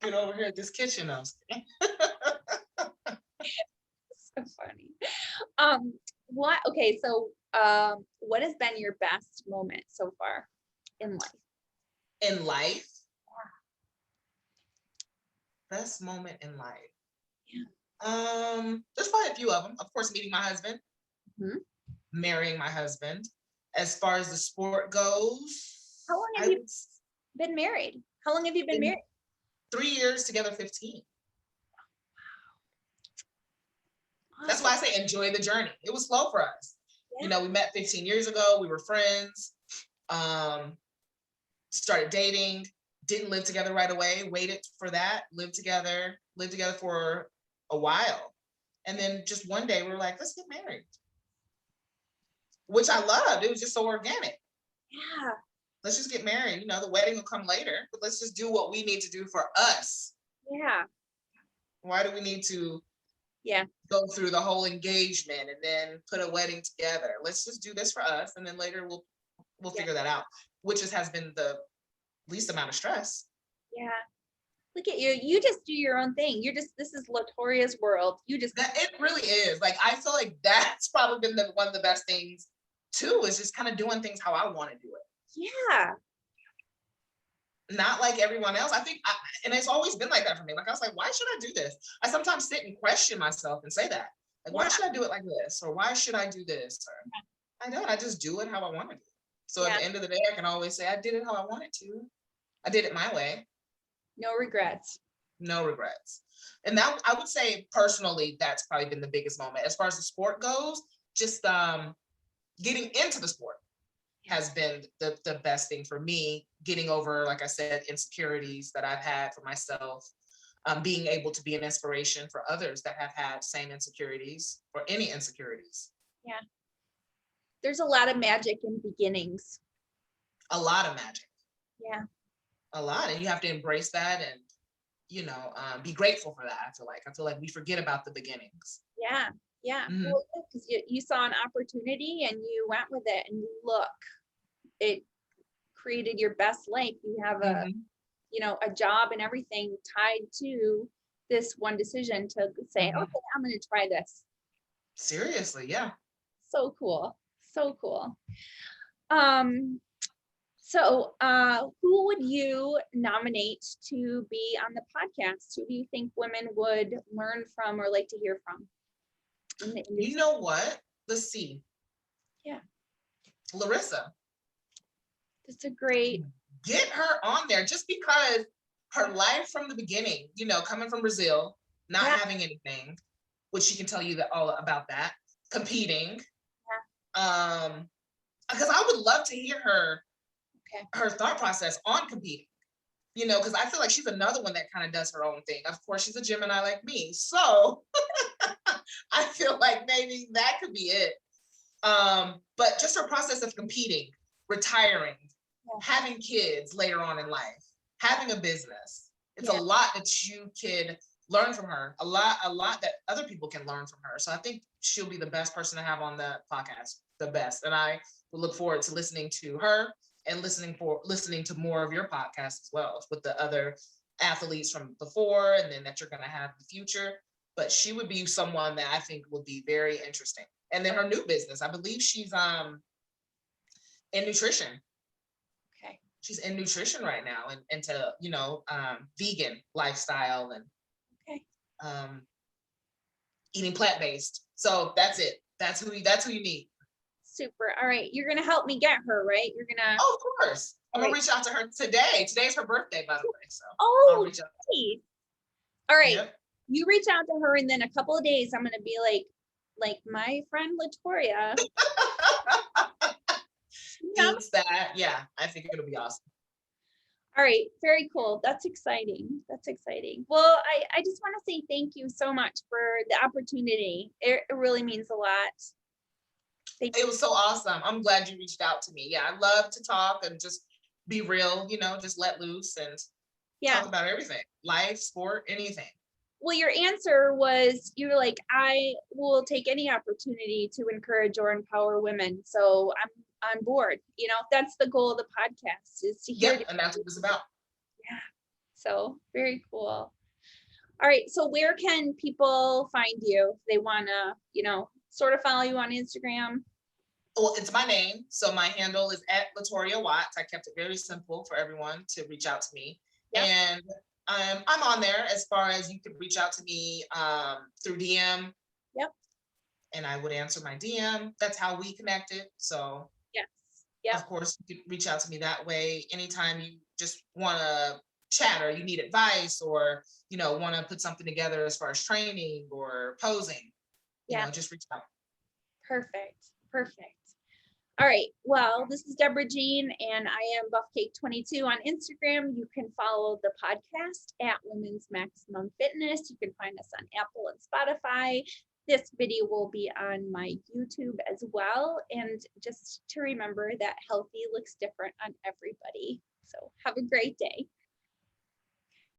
get over here at this kitchen. So funny. Okay, so what has been your best moment so far in life? In life? Yeah. Best moment in life. Yeah. There's probably a few of them. Of course, meeting my husband, marrying my husband. As far as the sport goes, how long have you been married? How long have you been married? 3 years, together 15. That's why I say enjoy the journey. It was slow for us. Yeah. We met 15 years ago. We were friends. Started dating. Didn't live together right away. Waited for that. Lived together for a while. And then just one day we were like, let's get married. Which I loved. It was just so organic. Yeah. Let's just get married. The wedding will come later, but let's just do what we need to do for us. Yeah. Why do we need to go through the whole engagement and then put a wedding together? Let's just do this for us, and then later we'll figure that out, which has been the least amount of stress. Yeah. Look at you. You just do your own thing. This is Latorya's world. It really is. Like, I feel like that's probably been one of the best things too, is just kind of doing things how I want to do it. Yeah. Not like everyone else. I think, and it's always been like that for me. Like, I was like, why should I do this? I sometimes sit and question myself and say that. Like, why should I do it like this? Or why should I do this? Or I don't. I just do it how I want to do it. So at the end of the day, I can always say, I did it how I wanted to. I did it my way. No regrets. No regrets. And that, I would say personally, that's probably been the biggest moment. As far as the sport goes, just getting into the sport has been the best thing for me. Getting over, like I said, insecurities that I've had for myself. Being able to be an inspiration for others that have had same insecurities or any insecurities. Yeah. There's a lot of magic in beginnings. A lot of magic. Yeah. A lot. And you have to embrace that and, be grateful for that. I feel like we forget about the beginnings. Yeah. Yeah. Well, because you saw an opportunity and you went with it, and look, it created your best life. You have a job and everything tied to this one decision to say, okay, I'm going to try this. Seriously. Yeah. So cool. So cool. So who would you nominate to be on the podcast? Who do you think women would learn from or like to hear from? You know what? Let's see. Yeah. Larissa. That's a great. Get her on there just because her life from the beginning, you know, coming from Brazil, not having anything, which she can tell you that all about that, competing. Yeah. Because I would love to hear her thought process on competing, you know, because I feel like she's another one that kind of does her own thing. Of course, she's a Gemini like me. So I feel like maybe that could be it. But just her process of competing, retiring, having kids later on in life, having a business. It's a lot that you could learn from her, a lot that other people can learn from her. So I think she'll be the best person to have on the podcast, the best. And I will look forward to listening to her and listening to more of your podcasts as well with the other athletes from before and then that you're going to have in the future. But she would be someone that I think would be very interesting. And then her new business, I believe she's in nutrition. Okay. She's in nutrition right now and into, you know, vegan lifestyle and eating plant-based. So that's it. That's who you need. Super. All right. You're going to help me get her, right? You're going to. Oh, of course. I'm going to reach out to her today. Today's her birthday, by the way. So I'll reach out. All right. Yep. You reach out to her, and then a couple of days, I'm going to be like my friend Latorya. Thanks that. Yeah, I think it'll be awesome. All right. Very cool. That's exciting. Well, I just want to say thank you so much for the opportunity. It really means a lot. It was so awesome. I'm glad you reached out to me. Yeah, I love to talk and just be real, you know, just let loose and talk about everything. Life, sport, anything. Well, your answer was, you were like, I will take any opportunity to encourage or empower women. So I'm bored. You know, that's the goal of the podcast, is to hear. And that's what it's about. Yeah. So very cool. All right. So where can people find you if they want to, you know, sort of follow you on Instagram? Well, it's my name. So my handle is @Latorya Watts. I kept it very simple for everyone to reach out to me. Yep. And I'm on there as far as you could reach out to me through DM. Yep. And I would answer my DM. That's how we connected. So yes. Yep. Of course, you could reach out to me that way. Anytime you just want to chat or you need advice or, you know, want to put something together as far as training or posing, you know, just reach out. Perfect. All right. Well, this is Deborah Jean, and I am BuffCake22 on Instagram. You can follow the podcast at Women's Maximum Fitness. You can find us on Apple and Spotify. This video will be on my YouTube as well. And just to remember that healthy looks different on everybody. So have a great day.